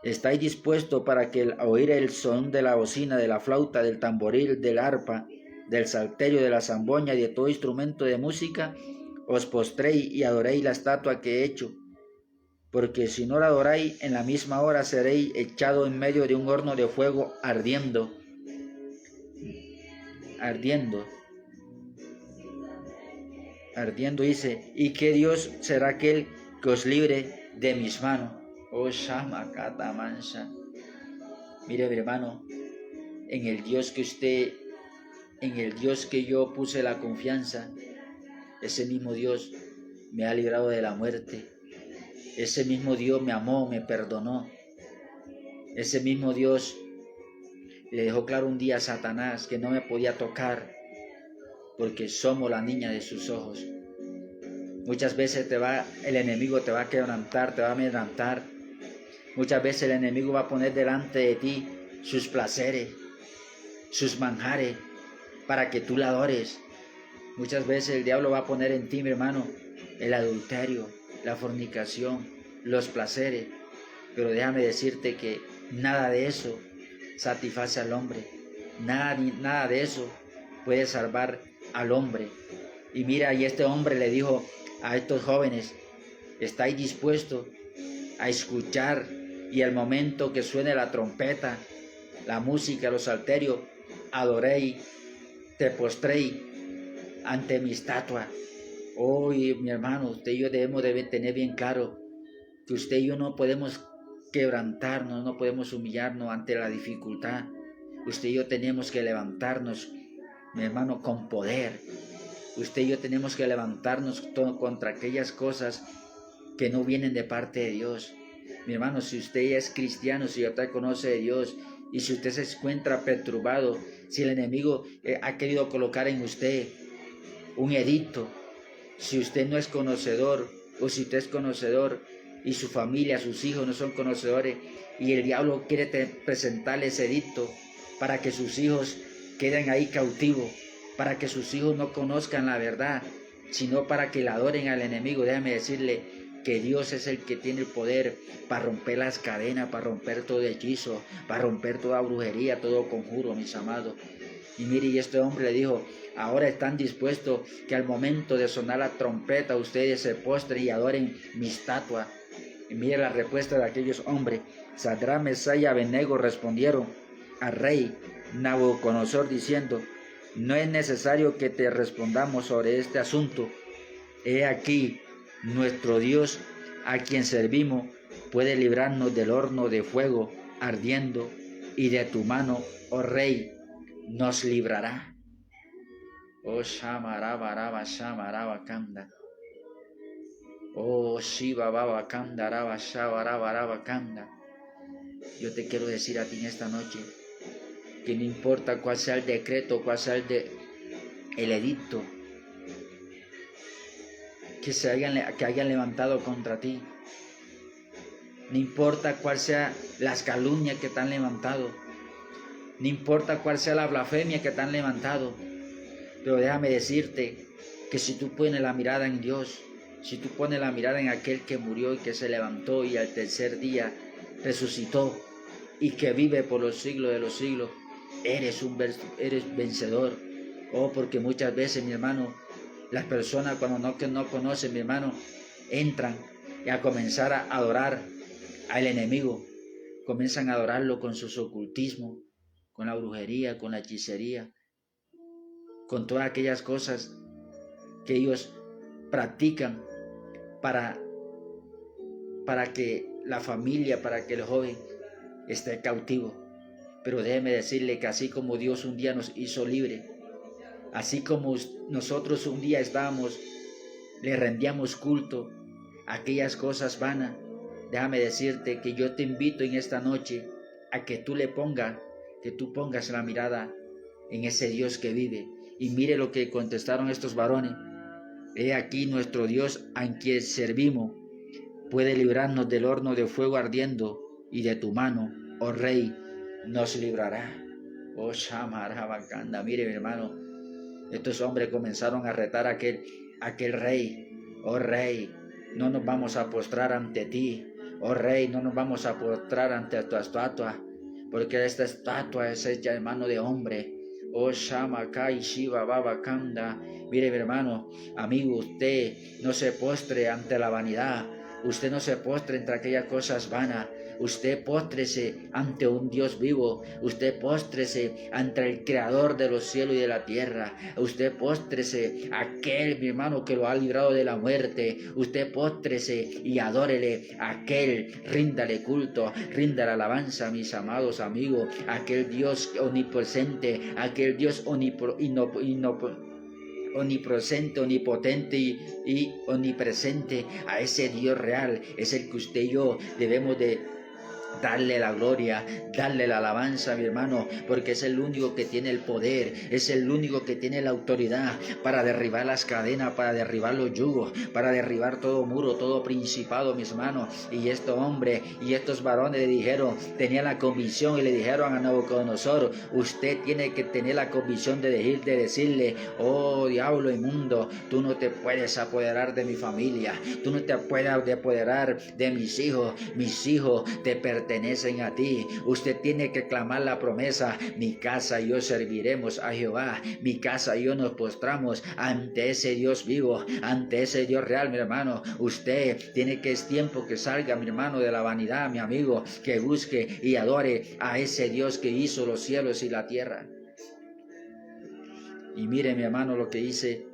¿estáis dispuestos para que oír el son de la bocina, de la flauta, del tamboril, del arpa, del salterio, de la zamboña y de todo instrumento de música? Os postréis y adoréis la estatua que he hecho. Porque si no la adoráis, en la misma hora seréis echado en medio de un horno de fuego ardiendo. Ardiendo dice, ¿y qué Dios será aquel que os libre de mis manos? Oh, Shama Kata Mansa. Mire, mi hermano, en el Dios que yo puse la confianza, ese mismo Dios me ha librado de la muerte. Ese mismo Dios me amó, me perdonó. Ese mismo Dios le dejó claro un día a Satanás que no me podía tocar porque somos la niña de sus ojos. Muchas veces el enemigo te va a quebrantar, te va a amedrantar. Muchas veces el enemigo va a poner delante de ti sus placeres, sus manjares, para que tú la adores. Muchas veces el diablo va a poner en ti, mi hermano, el adulterio, la fornicación, los placeres. Pero déjame decirte que nada de eso satisface al hombre. Nada de eso puede salvar al hombre. Y mira, y este hombre le dijo a estos jóvenes, ¿estáis dispuestos a escuchar? Y al momento que suene la trompeta, la música, los salterios, adoréis, te postréis ante mi estatua. Hoy, mi hermano, usted y yo debemos tener bien claro que usted y yo no podemos quebrantarnos, no podemos humillarnos ante la dificultad. Usted y yo tenemos que levantarnos, mi hermano, con poder. Usted y yo tenemos que levantarnos contra aquellas cosas que no vienen de parte de Dios. Mi hermano, si usted ya es cristiano, si usted conoce a Dios Y si usted se encuentra perturbado, si el enemigo ha querido colocar en usted un edicto, si usted no es conocedor o si usted es conocedor y su familia, sus hijos no son conocedores y el diablo quiere presentarle ese edicto para que sus hijos queden ahí cautivos, para que sus hijos no conozcan la verdad, sino para que le adoren al enemigo. Déjame decirle que Dios es el que tiene el poder para romper las cadenas, para romper todo hechizo, para romper toda brujería, todo conjuro, mis amados. Y mire, y este hombre le dijo: ahora están dispuestos que al momento de sonar la trompeta ustedes se postren y adoren mi estatua. Y mire la respuesta de aquellos hombres. Sadrach, Mesach y Abednego respondieron al rey Nabucodonosor diciendo: no es necesario que te respondamos sobre este asunto. He aquí, nuestro Dios, a quien servimos, puede librarnos del horno de fuego ardiendo, y de tu mano, oh rey, nos librará. Oh Shamaraba Shamaraba Kanda. Oh Shiva Baba Kanda Raba Shabaraba Kanda. Yo te quiero decir a ti en esta noche que no importa cuál sea el decreto, cuál sea el edicto que hayan levantado contra ti, no importa cuál sea las calumnias que te han levantado, no importa cuál sea la blasfemia que te han levantado, pero déjame decirte que si tú pones la mirada en Dios, si tú pones la mirada en aquel que murió y que se levantó y al tercer día resucitó y que vive por los siglos de los siglos, eres vencedor. Oh, porque muchas veces, mi hermano, las personas cuando no conocen, mi hermano, entran y a comenzar a adorar al enemigo, comienzan a adorarlo con sus ocultismos, con la brujería, con la hechicería, con todas aquellas cosas que ellos practican para que la familia, para que el joven esté cautivo. Pero déjeme decirle que así como Dios un día nos hizo libre, así como nosotros un día le rendíamos culto a aquellas cosas vanas, déjame decirte que yo te invito en esta noche a que tú pongas la mirada en ese Dios que vive. Y mire lo que contestaron estos varones: he aquí nuestro Dios a quien servimos puede librarnos del horno de fuego ardiendo, y de tu mano, oh rey, nos librará. Oh Shamarabakanda. Mire, mi hermano, estos hombres comenzaron a retar a aquel rey. Oh rey, no nos vamos a postrar ante ti. Oh rey, no nos vamos a postrar ante tu estatua, porque esta estatua es hecha de mano de hombre. Oh Shamakai Shiva Baba Kanda. Mire, mi hermano, amigo, usted no se postre ante la vanidad. Usted no se postre entre aquellas cosas vanas. Usted póstrese ante un Dios vivo. Usted póstrese ante el Creador de los cielos y de la tierra. Usted póstrese a aquel, mi hermano, que lo ha librado de la muerte. Usted póstrese y adórele a aquel. Ríndale culto, ríndale alabanza, mis amados amigos. Aquel Dios omnipresente, aquel Dios omnipresente, omnipotente y omnipresente. A ese Dios real es el que usted y yo debemos de darle la gloria, darle la alabanza, mi hermano, porque es el único que tiene el poder, es el único que tiene la autoridad para derribar las cadenas, para derribar los yugos, para derribar todo muro, todo principado, mis hermanos. Y estos hombres y estos varones le dijeron, tenían la convicción y le dijeron a Nabucodonosor: usted tiene que tener la convicción de decirle: oh diablo inmundo, tú no te puedes apoderar de mi familia, tú no te puedes apoderar de mis hijos te pertenecen a ti. Usted tiene que clamar la promesa: mi casa y yo serviremos a Jehová, mi casa y yo nos postramos ante ese Dios vivo, ante ese Dios real, mi hermano. Usted tiene que, es tiempo que salga, mi hermano, de la vanidad, mi amigo, que busque y adore a ese Dios que hizo los cielos y la tierra. Y mire, mi hermano, lo que dice,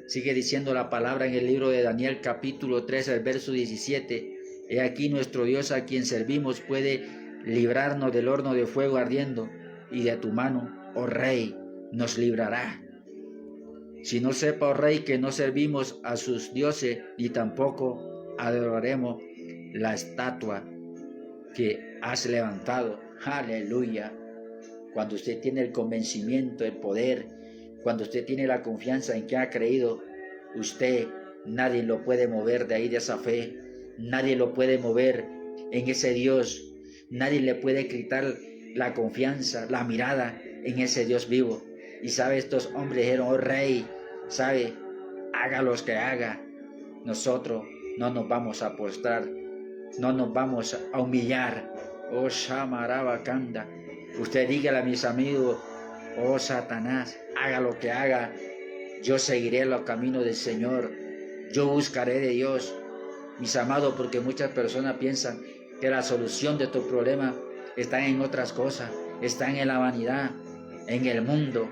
sigue diciendo la palabra en el libro de Daniel capítulo 3, el verso 17. He aquí nuestro Dios a quien servimos puede librarnos del horno de fuego ardiendo, y de tu mano, oh rey, nos librará. Si no sepa, oh rey, que no servimos a sus dioses, ni tampoco adoraremos la estatua que has levantado. Aleluya. Cuando usted tiene el convencimiento, el poder, cuando usted tiene la confianza en que ha creído, usted, nadie lo puede mover de ahí, de esa fe. Nadie lo puede mover en ese Dios. Nadie le puede quitar la confianza, la mirada en ese Dios vivo. Y sabe, estos hombres dijeron, oh Rey, sabe, haga lo que haga, nosotros no nos vamos a postrar, no nos vamos a humillar. Oh Shamarabakanda, usted dígale a mis amigos, oh Satanás, haga lo que haga, yo seguiré los caminos del Señor, yo buscaré de Dios, mis amados, porque muchas personas piensan que la solución de tu problema está en otras cosas, está en la vanidad, en el mundo.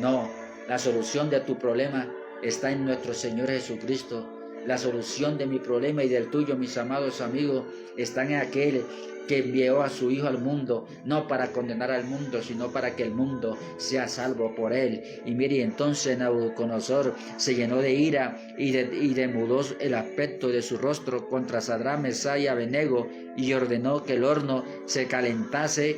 No, la solución de tu problema está en nuestro Señor Jesucristo. La solución de mi problema y del tuyo, mis amados amigos, está en aquel que envió a su Hijo al mundo, no para condenar al mundo, sino para que el mundo sea salvo por él. Y mire, entonces Nabucodonosor se llenó de ira y demudó el aspecto de su rostro contra Sadrach, Mesach y Abednego, y ordenó que el horno se calentase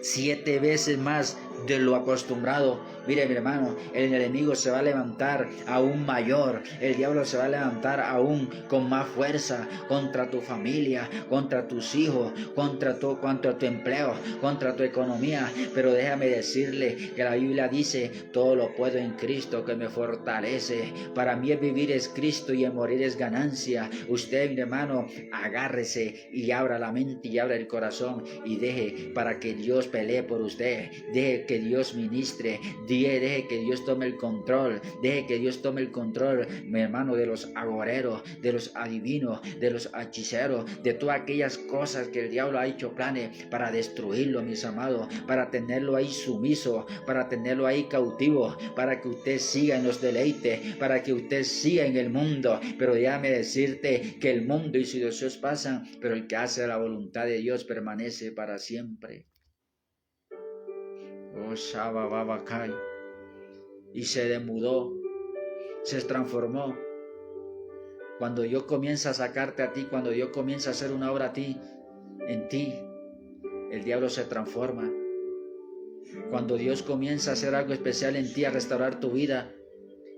7 veces más de lo acostumbrado. Mire, mi hermano, el enemigo se va a levantar aún mayor, el diablo se va a levantar aún con más fuerza contra tu familia, contra tus hijos, contra tu empleo, contra tu economía. Pero déjame decirle que la Biblia dice, todo lo puedo en Cristo que me fortalece. Para mí el vivir es Cristo y el morir es ganancia. Usted, mi hermano, agárrese y abra la mente y abra el corazón y deje para que Dios pelee por usted, deje que Dios ministre, deje que Dios tome el control, deje que Dios tome el control, mi hermano, de los agoreros, de los adivinos, de los hechiceros, de todas aquellas cosas que el diablo ha hecho planes para destruirlo, mis amados, para tenerlo ahí sumiso, para tenerlo ahí cautivo, para que usted siga en los deleites, para que usted siga en el mundo. Pero déjame decirte que el mundo y sus deseos pasan, pero el que hace la voluntad de Dios permanece para siempre. Oh, Shabababakai. Y se demudó, se transformó. Cuando Dios comienza a sacarte a ti, cuando Dios comienza a hacer una obra a ti, en ti, el diablo se transforma. Cuando Dios comienza a hacer algo especial en ti, a restaurar tu vida,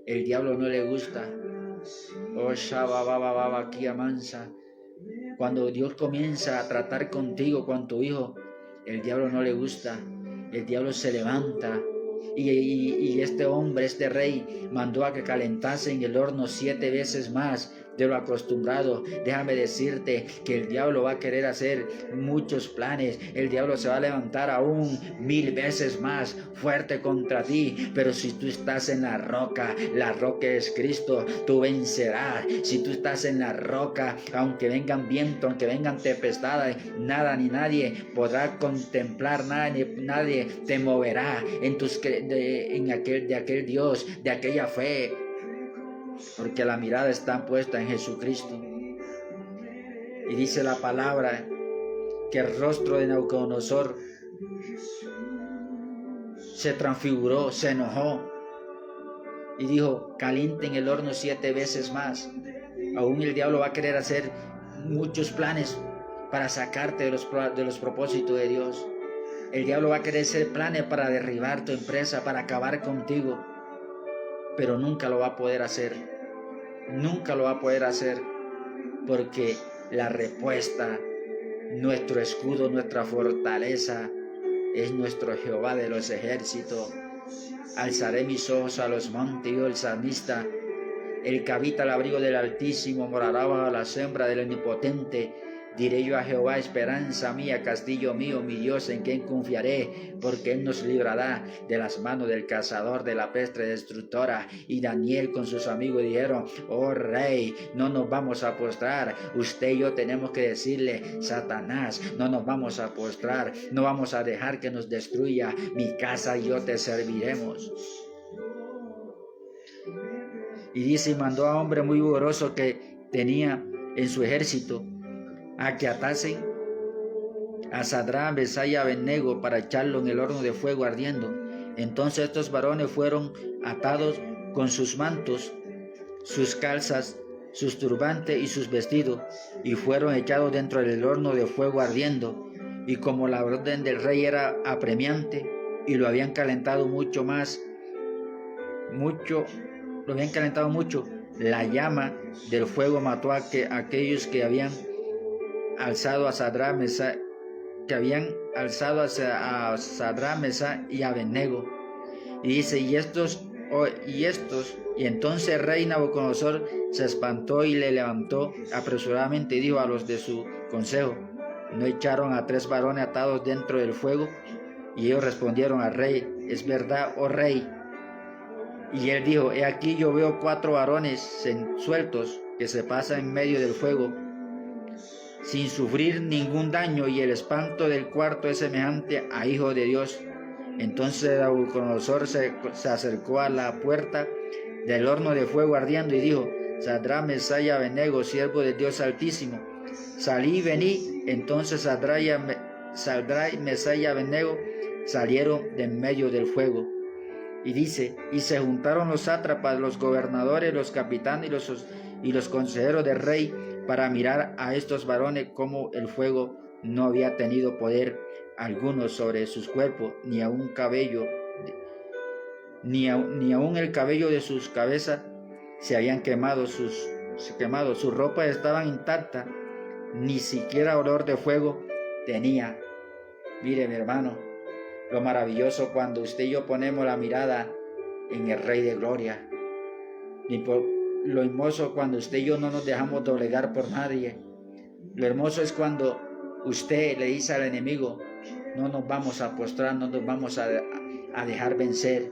el diablo no le gusta. Oh, Shababababaki amansa. Cuando Dios comienza a tratar contigo, con tu hijo, el diablo no le gusta. El diablo se levanta. Y este hombre, este rey, mandó a que calentasen el horno 7 veces más de lo acostumbrado. Déjame decirte que el diablo va a querer hacer muchos planes. El diablo se va a levantar aún 1000 veces más fuerte contra ti. Pero si tú estás en la roca es Cristo, tú vencerás. Si tú estás en la roca, aunque vengan vientos, aunque vengan tempestades, nada ni nadie podrá contemplar, nadie te moverá de aquel Dios, de aquella fe. Porque la mirada está puesta en Jesucristo. Y dice la palabra que el rostro de Nabucodonosor se transfiguró, se enojó y dijo, calienten el horno 7 veces más. Aún el diablo va a querer hacer muchos planes para sacarte de los propósitos de Dios. El diablo va a querer hacer planes para derribar tu empresa, para acabar contigo. Pero nunca lo va a poder hacer. Nunca lo va a poder hacer. Porque la respuesta, nuestro escudo, nuestra fortaleza, es nuestro Jehová de los ejércitos. Alzaré mis ojos a los montes, yo el salmista. El que habita al abrigo del Altísimo morará bajo la sombra del Omnipotente. Diré yo a Jehová, esperanza mía, castillo mío, mi Dios, en quien confiaré, porque Él nos librará de las manos del cazador, de la peste destructora. Y Daniel con sus amigos dijeron, oh Rey, no nos vamos a postrar. Usted y yo tenemos que decirle, Satanás, no nos vamos a postrar, no vamos a dejar que nos destruya. Mi casa y yo te serviremos. Y dice, y mandó a hombre muy vigoroso que tenía en su ejército, a que atasen a Sadrach, Mesach y Abednego para echarlo en el horno de fuego ardiendo. Entonces estos varones fueron atados con sus mantos, sus calzas, sus turbantes y sus vestidos, y fueron echados dentro del horno de fuego ardiendo. Y como la orden del rey era apremiante y lo habían calentado mucho, la llama del fuego mató a aquellos que habían alzado a Sadrach, Mesach y Abednego. Y dice, y entonces el rey Nabucodonosor se espantó y le levantó apresuradamente y dijo a los de su consejo, ¿no echaron a 3 varones atados dentro del fuego? Y ellos respondieron al rey, es verdad, oh rey. Y él dijo, he aquí yo veo 4 varones sueltos que se pasan en medio del fuego sin sufrir ningún daño, y el espanto del cuarto es semejante a hijo de Dios. Entonces Nabucodonosor se acercó a la puerta del horno de fuego ardiendo y dijo, Sadrach, Mesach y Abednego, siervo del Dios Altísimo, salí y vení. Entonces Sadrach, Mesach y Abednego salieron de en medio del fuego. Y dice, y se juntaron los sátrapas, los gobernadores, los capitanes y los consejeros del rey para mirar a estos varones, como el fuego no había tenido poder alguno sobre sus cuerpos, ni aun el cabello de sus cabezas se habían quemado, sus ropas estaban intactas, ni siquiera olor de fuego tenía. Mire, mi hermano, lo maravilloso cuando usted y yo ponemos la mirada en el Rey de Gloria. Lo hermoso cuando usted y yo no nos dejamos doblegar por nadie. Lo hermoso es cuando usted le dice al enemigo, no nos vamos a postrar, no nos vamos a dejar vencer.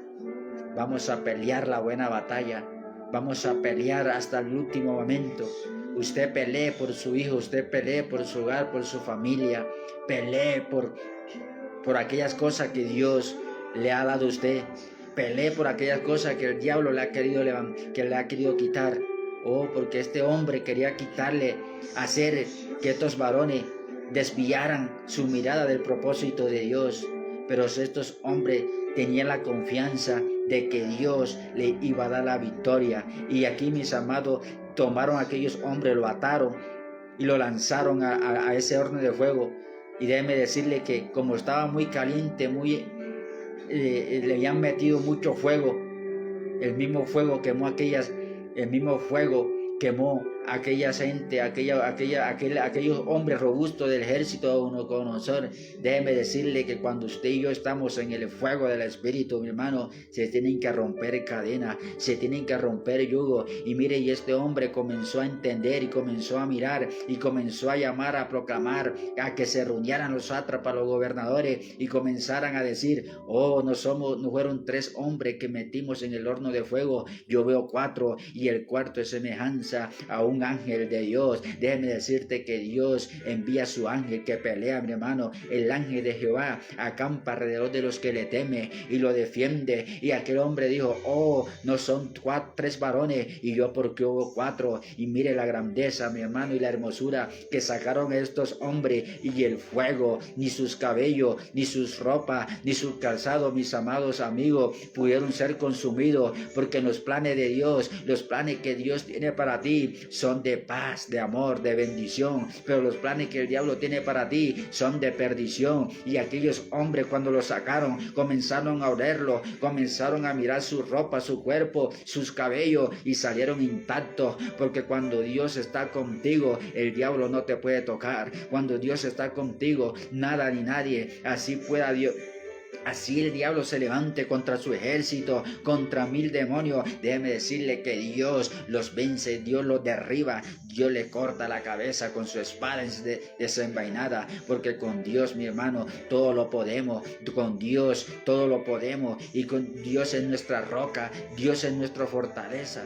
Vamos a pelear la buena batalla. Vamos a pelear hasta el último momento. Usted pelee por su hijo, usted pelee por su hogar, por su familia. Pelee por aquellas cosas que Dios le ha dado a usted. Pelee por aquellas cosas que el diablo le ha querido quitar. Porque este hombre quería hacer que estos varones desviaran su mirada del propósito de Dios. Pero estos hombres tenían la confianza de que Dios le iba a dar la victoria. Y aquí, mis amados, tomaron a aquellos hombres, lo ataron y lo lanzaron a ese horno de fuego. Y déjeme decirle que como estaba muy caliente, le habían metido mucho fuego, el mismo fuego quemó aquellos aquellos hombres robustos del ejército de Nabucodonosor. Déjeme decirle que cuando usted y yo estamos en el fuego del Espíritu, mi hermano, se tienen que romper cadenas, se tienen que romper yugos. Y mire, y este hombre comenzó a entender y comenzó a mirar y comenzó a llamar, a proclamar, a que se reunieran los sátrapas, los gobernadores, y comenzaran a decir, no fueron 3 hombres que metimos en el horno de fuego, yo veo 4, y el cuarto es semejanza a un ángel de Dios. Déjeme decirte que Dios envía su ángel que pelea, mi hermano. El ángel de Jehová acampa alrededor de los que le temen y lo defiende. Y aquel hombre dijo, no son 3 varones, y yo porque hubo 4. Y mire la grandeza, mi hermano, y la hermosura que sacaron estos hombres, y el fuego, ni sus cabellos, ni sus ropas, ni sus calzados, mis amados amigos, pudieron ser consumidos, porque los planes de Dios, los planes que Dios tiene para ti son de paz, de amor, de bendición, pero los planes que el diablo tiene para ti son de perdición. Y aquellos hombres, cuando lo sacaron, comenzaron a olerlo, comenzaron a mirar su ropa, su cuerpo, sus cabellos, y salieron intactos, porque cuando Dios está contigo, el diablo no te puede tocar. Cuando Dios está contigo, nada ni nadie, así el diablo se levante contra su ejército, contra 1000 demonios, déjeme decirle que Dios los vence, Dios los derriba, Dios le corta la cabeza con su espada desenvainada, porque con Dios, mi hermano, todo lo podemos. Con Dios todo lo podemos, y con Dios es nuestra roca, Dios es nuestra fortaleza.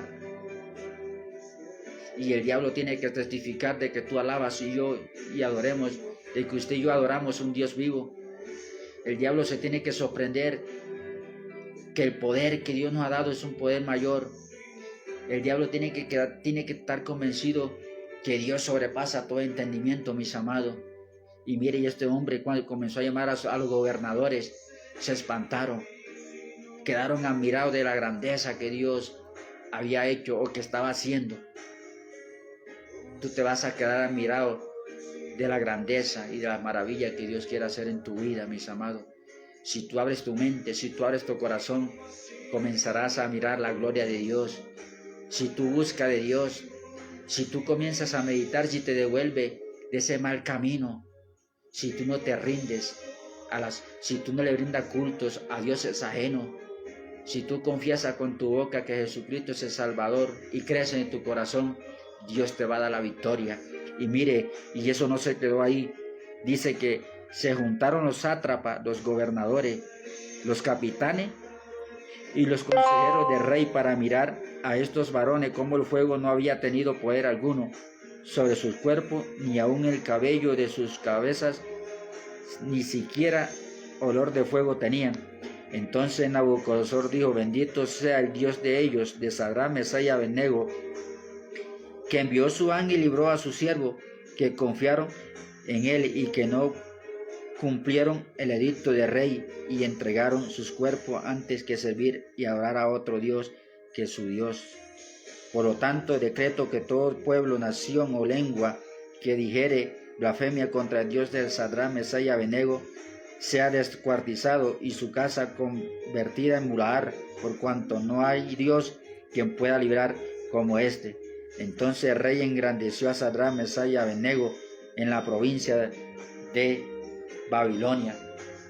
Y el diablo tiene que testificar de que tú alabas y adoremos, de que usted y yo adoramos un Dios vivo. El diablo se tiene que sorprender que el poder que Dios nos ha dado es un poder mayor. El diablo tiene que estar convencido que Dios sobrepasa todo entendimiento, mis amados. Y mire, y este hombre, cuando comenzó a llamar a los gobernadores, se espantaron, quedaron admirados de la grandeza que Dios había hecho o que estaba haciendo. Tú te vas a quedar admirado de la grandeza y de la maravilla que Dios quiere hacer en tu vida, mis amados. Si tú abres tu mente, si tú abres tu corazón, comenzarás a mirar la gloria de Dios. Si tú buscas de Dios, si tú comienzas a meditar, si te devuelve de ese mal camino, si tú no te rindes, si tú no le brindas cultos a dioses ajenos, si tú confiesas con tu boca que Jesucristo es el Salvador y crees en tu corazón, Dios te va a dar la victoria. Y mire, y eso no se quedó ahí. Dice que se juntaron los sátrapas, los gobernadores, los capitanes y los consejeros del rey para mirar a estos varones cómo el fuego no había tenido poder alguno sobre sus cuerpos, ni aun el cabello de sus cabezas, ni siquiera olor de fuego tenían. Entonces Nabucodonosor dijo: bendito sea el Dios de ellos, de Sadrach, Mesach y Abednego, que envió su ángel y libró a su siervo, que confiaron en él y que no cumplieron el edicto del rey y entregaron sus cuerpos antes que servir y adorar a otro Dios que su Dios. Por lo tanto, decreto que todo pueblo, nación o lengua que dijere blasfemia contra el Dios del Sadrach, Mesach y Abednego sea descuartizado y su casa convertida en muladar, por cuanto no hay Dios quien pueda librar como este. Entonces el rey engrandeció a Sadrach, Mesach y Abednego en la provincia de Babilonia.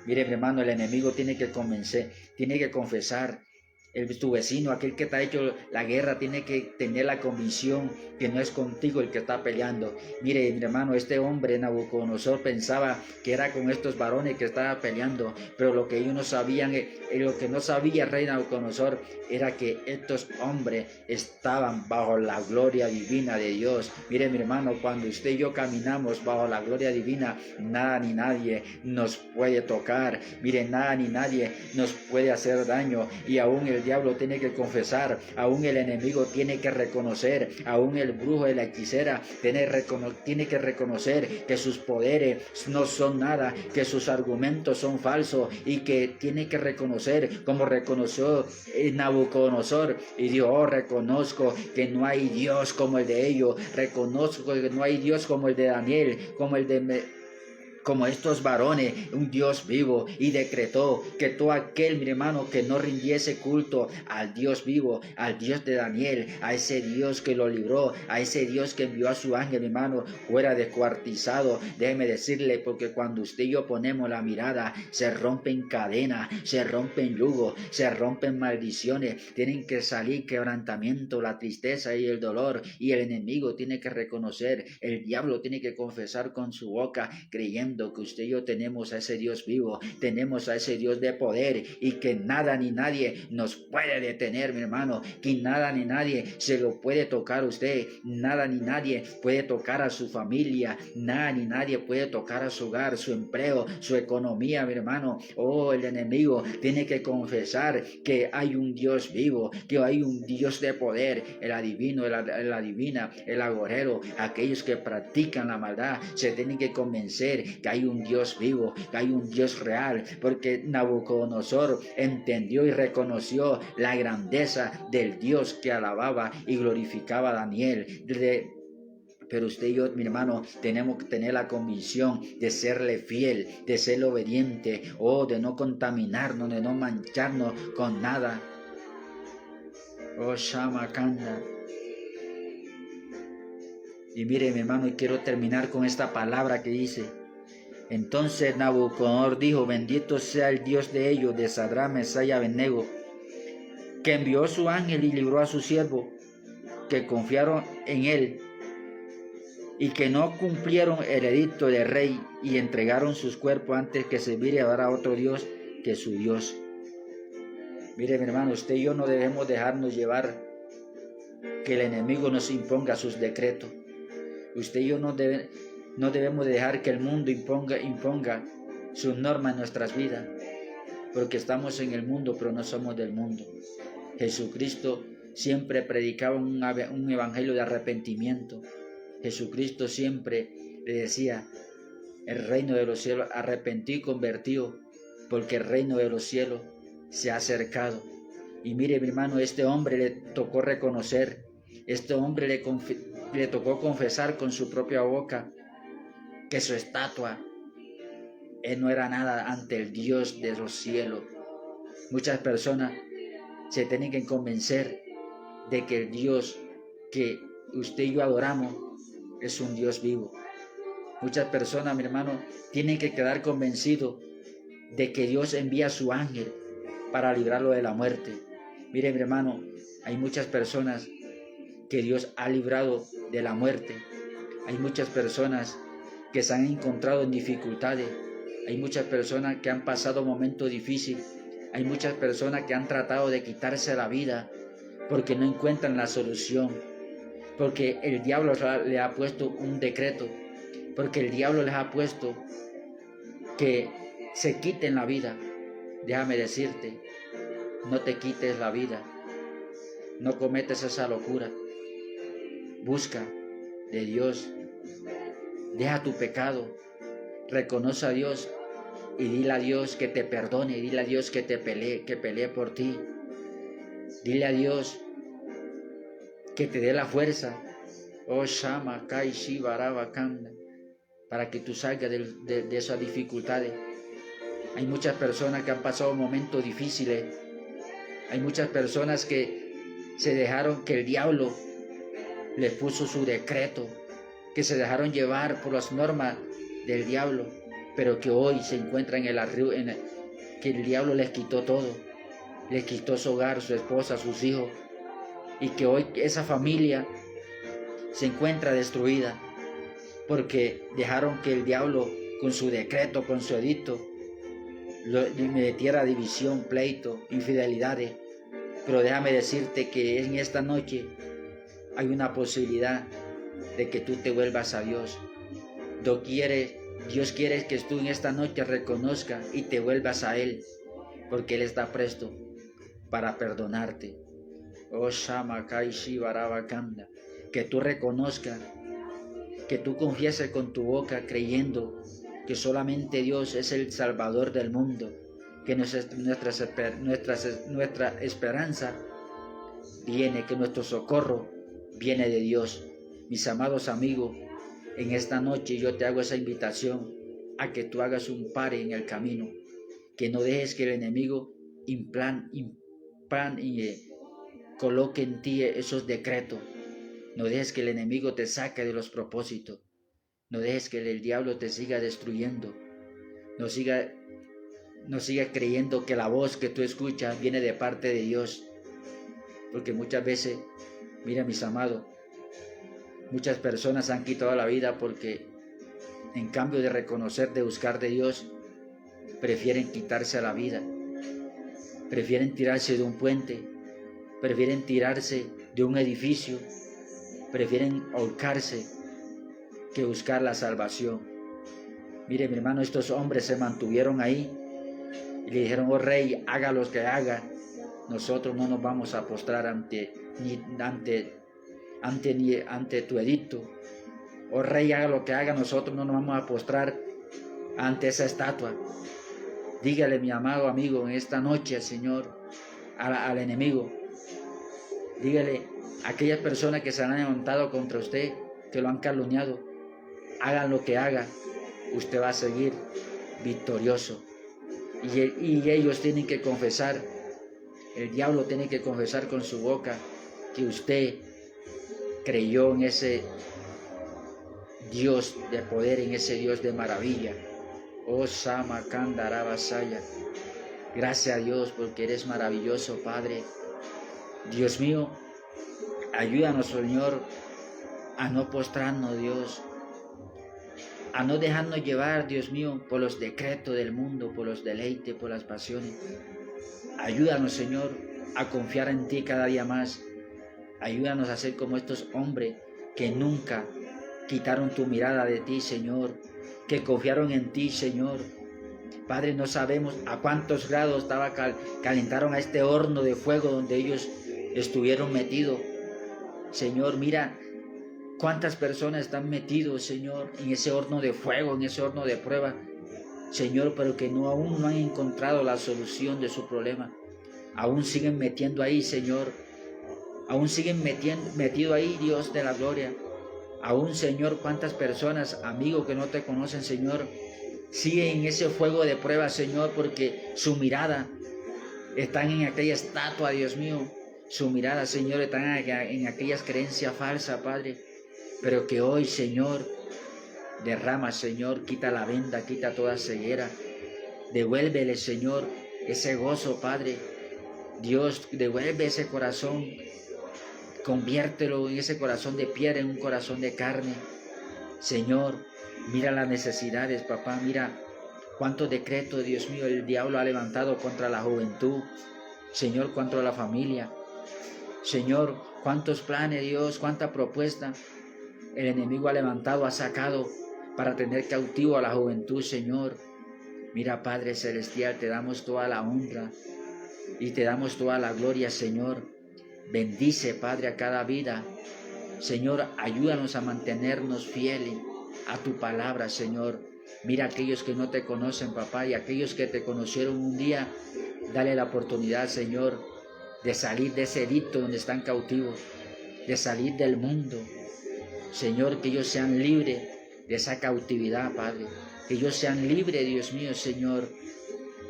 Mire, mi hermano, el enemigo tiene que confesar. Tu vecino, aquel que te ha hecho la guerra, tiene que tener la convicción que no es contigo el que está peleando. Mire, mi hermano, este hombre Nabucodonosor pensaba que era con estos varones que estaba peleando, pero lo que ellos no sabían, lo que no sabía el rey Nabucodonosor, era que estos hombres estaban bajo la gloria divina de Dios. Mire, mi hermano, cuando usted y yo caminamos bajo la gloria divina, nada ni nadie nos puede tocar. Mire, nada ni nadie nos puede hacer daño, y aún el diablo tiene que confesar, aún el enemigo tiene que reconocer, aún el brujo y la hechicera tiene que reconocer que sus poderes no son nada, que sus argumentos son falsos, y que tiene que reconocer, como reconoció Nabucodonosor, y dijo: oh, reconozco que no hay Dios como el de ellos, reconozco que no hay Dios como el de Daniel, como estos varones, un Dios vivo, y decretó que todo aquel, mi hermano, que no rindiese culto al Dios vivo, al Dios de Daniel, a ese Dios que lo libró, a ese Dios que envió a su ángel, mi hermano, fuera descuartizado. Déjeme decirle, porque cuando usted y yo ponemos la mirada, se rompen cadenas, se rompen yugos, se rompen maldiciones, tienen que salir quebrantamiento, la tristeza y el dolor, y el enemigo tiene que reconocer, el diablo tiene que confesar con su boca, creyendo que usted y yo tenemos a ese Dios vivo, tenemos a ese Dios de poder, y que nada ni nadie nos puede detener, mi hermano, que nada ni nadie se lo puede tocar a usted, nada ni nadie puede tocar a su familia, nada ni nadie puede tocar a su hogar, su empleo, su economía, mi hermano. Oh, el enemigo tiene que confesar que hay un Dios vivo, que hay un Dios de poder, el adivino, el adivina, el agorero, aquellos que practican la maldad, se tienen que convencer que hay un Dios vivo, que hay un Dios real, porque Nabucodonosor entendió y reconoció la grandeza del Dios que alababa y glorificaba a Daniel. Pero usted y yo, mi hermano, tenemos que tener la convicción de serle fiel, de serle obediente, de no contaminarnos, de no mancharnos con nada. Oh, Shamakanda. Y mire, mi hermano, y quiero terminar con esta palabra que dice: entonces Nabucodonosor dijo: bendito sea el Dios de ellos, de Sadrach, Mesach y Abednego, que envió su ángel y libró a su siervo, que confiaron en él y que no cumplieron el edicto del rey y entregaron sus cuerpos antes que servir y adorar a otro Dios que su Dios. Mire, mi hermano, usted y yo no debemos dejarnos llevar que el enemigo nos imponga sus decretos. Usted y yo no debemos dejar que el mundo imponga sus normas en nuestras vidas, porque estamos en el mundo, pero no somos del mundo. Jesucristo siempre predicaba un evangelio de arrepentimiento. Jesucristo siempre le decía: el reino de los cielos, arrepentí y convertido, porque el reino de los cielos se ha acercado. Y mire, mi hermano, este hombre le tocó reconocer, este hombre le tocó confesar con su propia boca que su estatua no era nada ante el Dios de los cielos. Muchas personas se tienen que convencer de que el Dios que usted y yo adoramos es un Dios vivo. Muchas personas, mi hermano, tienen que quedar convencidos de que Dios envía a su ángel para librarlo de la muerte. Mire, mi hermano, hay muchas personas que Dios ha librado de la muerte. Hay muchas personas que se han encontrado en dificultades. Hay muchas personas que han pasado momentos difíciles. Hay muchas personas que han tratado de quitarse la vida porque no encuentran la solución. Porque el diablo le ha puesto un decreto. Porque el diablo les ha puesto que se quiten la vida. Déjame decirte, no te quites la vida. No cometes esa locura. Busca de Dios. Deja tu pecado. Reconoce a Dios y dile a Dios que te perdone. Dile a Dios que pelee por ti. Dile a Dios que te dé la fuerza. Oh Shama Kai Shivaraba Kanda, para que tú salgas de esas dificultades. Hay muchas personas que han pasado momentos difíciles. Hay muchas personas que se dejaron que el diablo les puso su decreto, que se dejaron llevar por las normas del diablo, pero que hoy se encuentran que el diablo les quitó todo. Les quitó su hogar, su esposa, sus hijos, y que hoy esa familia se encuentra destruida porque dejaron que el diablo con su decreto, con su edicto, metiera división, pleito, infidelidades. Pero déjame decirte que en esta noche hay una posibilidad de que tú te vuelvas a Dios. Dios quiere que tú en esta noche reconozcas y te vuelvas a Él, porque Él está presto para perdonarte. Oh Shama Kai Shivaraba Kanda, que tú reconozcas, que tú confieses con tu boca creyendo que solamente Dios es el Salvador del mundo, que nuestra esperanza viene, que nuestro socorro viene de Dios. Mis amados amigos, en esta noche yo te hago esa invitación a que tú hagas un pare en el camino, que no dejes que el enemigo coloque en ti esos decretos. No dejes que el enemigo te saque de los propósitos. No dejes que el diablo te siga destruyendo. No siga creyendo que la voz que tú escuchas viene de parte de Dios. Porque muchas veces, mira mis amados, muchas personas han quitado la vida porque en cambio de reconocer, de buscar de Dios, prefieren quitarse la vida. Prefieren tirarse de un puente. Prefieren tirarse de un edificio. Prefieren ahorcarse que buscar la salvación. Mire, mi hermano, estos hombres se mantuvieron ahí y le dijeron: oh rey, haga lo que haga, nosotros no nos vamos a postrar ante tu edicto. Oh rey, haga lo que haga, nosotros no nos vamos a postrar ante esa estatua. Dígale, mi amado amigo, en esta noche al Señor, al enemigo, dígale a aquellas personas que se han levantado contra usted, que lo han calumniado, hagan lo que haga, usted va a seguir victorioso. Y ellos tienen que confesar, el diablo tiene que confesar con su boca que usted creyó en ese Dios de poder, en ese Dios de maravilla. Oh Sama Kandara Basaya. Gracias a Dios porque eres maravilloso, Padre. Dios mío, ayúdanos, Señor, a no postrarnos, Dios, a no dejarnos llevar, Dios mío, por los decretos del mundo, por los deleites, por las pasiones. Ayúdanos, Señor, a confiar en ti cada día más. Ayúdanos a ser como estos hombres que nunca quitaron tu mirada de ti, Señor, que confiaron en ti, Señor. Padre, no sabemos a cuántos grados calentaron a este horno de fuego donde ellos estuvieron metidos. Señor, mira cuántas personas están metidos, Señor, en ese horno de fuego, en ese horno de prueba, Señor, pero que aún no han encontrado la solución de su problema. Aún siguen metiendo ahí, Señor. Aún siguen metido ahí, Dios de la gloria. Aún, Señor, cuántas personas, amigos que no te conocen, Señor, siguen en ese fuego de prueba, Señor, porque su mirada está en aquella estatua, Dios mío. Su mirada, Señor, está en aquellas creencias falsas, Padre. Pero que hoy, Señor, derrama, Señor, quita la venda, quita toda ceguera. Devuélvele, Señor, ese gozo, Padre. Dios, devuelve ese corazón. Conviértelo en ese corazón de piedra, en un corazón de carne. Señor, mira las necesidades, papá. Mira cuántos decretos, Dios mío, el diablo ha levantado contra la juventud. Señor, contra la familia. Señor, cuántos planes, Dios, cuánta propuesta el enemigo ha levantado, ha sacado para tener cautivo a la juventud, Señor. Mira, Padre Celestial, te damos toda la honra y te damos toda la gloria, Señor. Bendice, Padre, a cada vida. Señor, ayúdanos a mantenernos fieles a tu palabra, Señor. Mira a aquellos que no te conocen, papá, y a aquellos que te conocieron un día, dale la oportunidad, Señor, de salir de ese edicto donde están cautivos, de salir del mundo. Señor, que ellos sean libres de esa cautividad, Padre. Que ellos sean libres, Dios mío, Señor,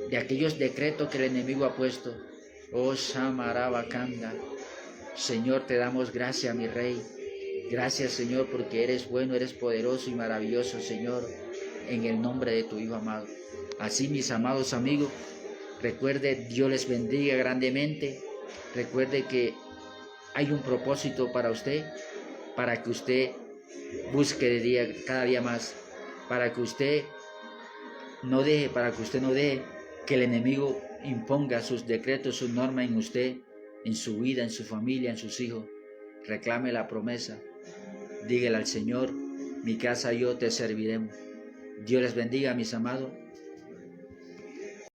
de aquellos decretos que el enemigo ha puesto. Oh, Shamarabakanda. Señor, te damos gracias, mi Rey. Gracias, Señor, porque eres bueno, eres poderoso y maravilloso, Señor, en el nombre de tu Hijo amado. Así, mis amados amigos, recuerde, Dios les bendiga grandemente. Recuerde que hay un propósito para usted, para que usted busque cada día más, para que usted no deje que el enemigo imponga sus decretos, sus normas en usted, en su vida, en su familia, en sus hijos. Reclame la promesa. Dígale al Señor, mi casa y yo te serviremos. Dios les bendiga, mis amados.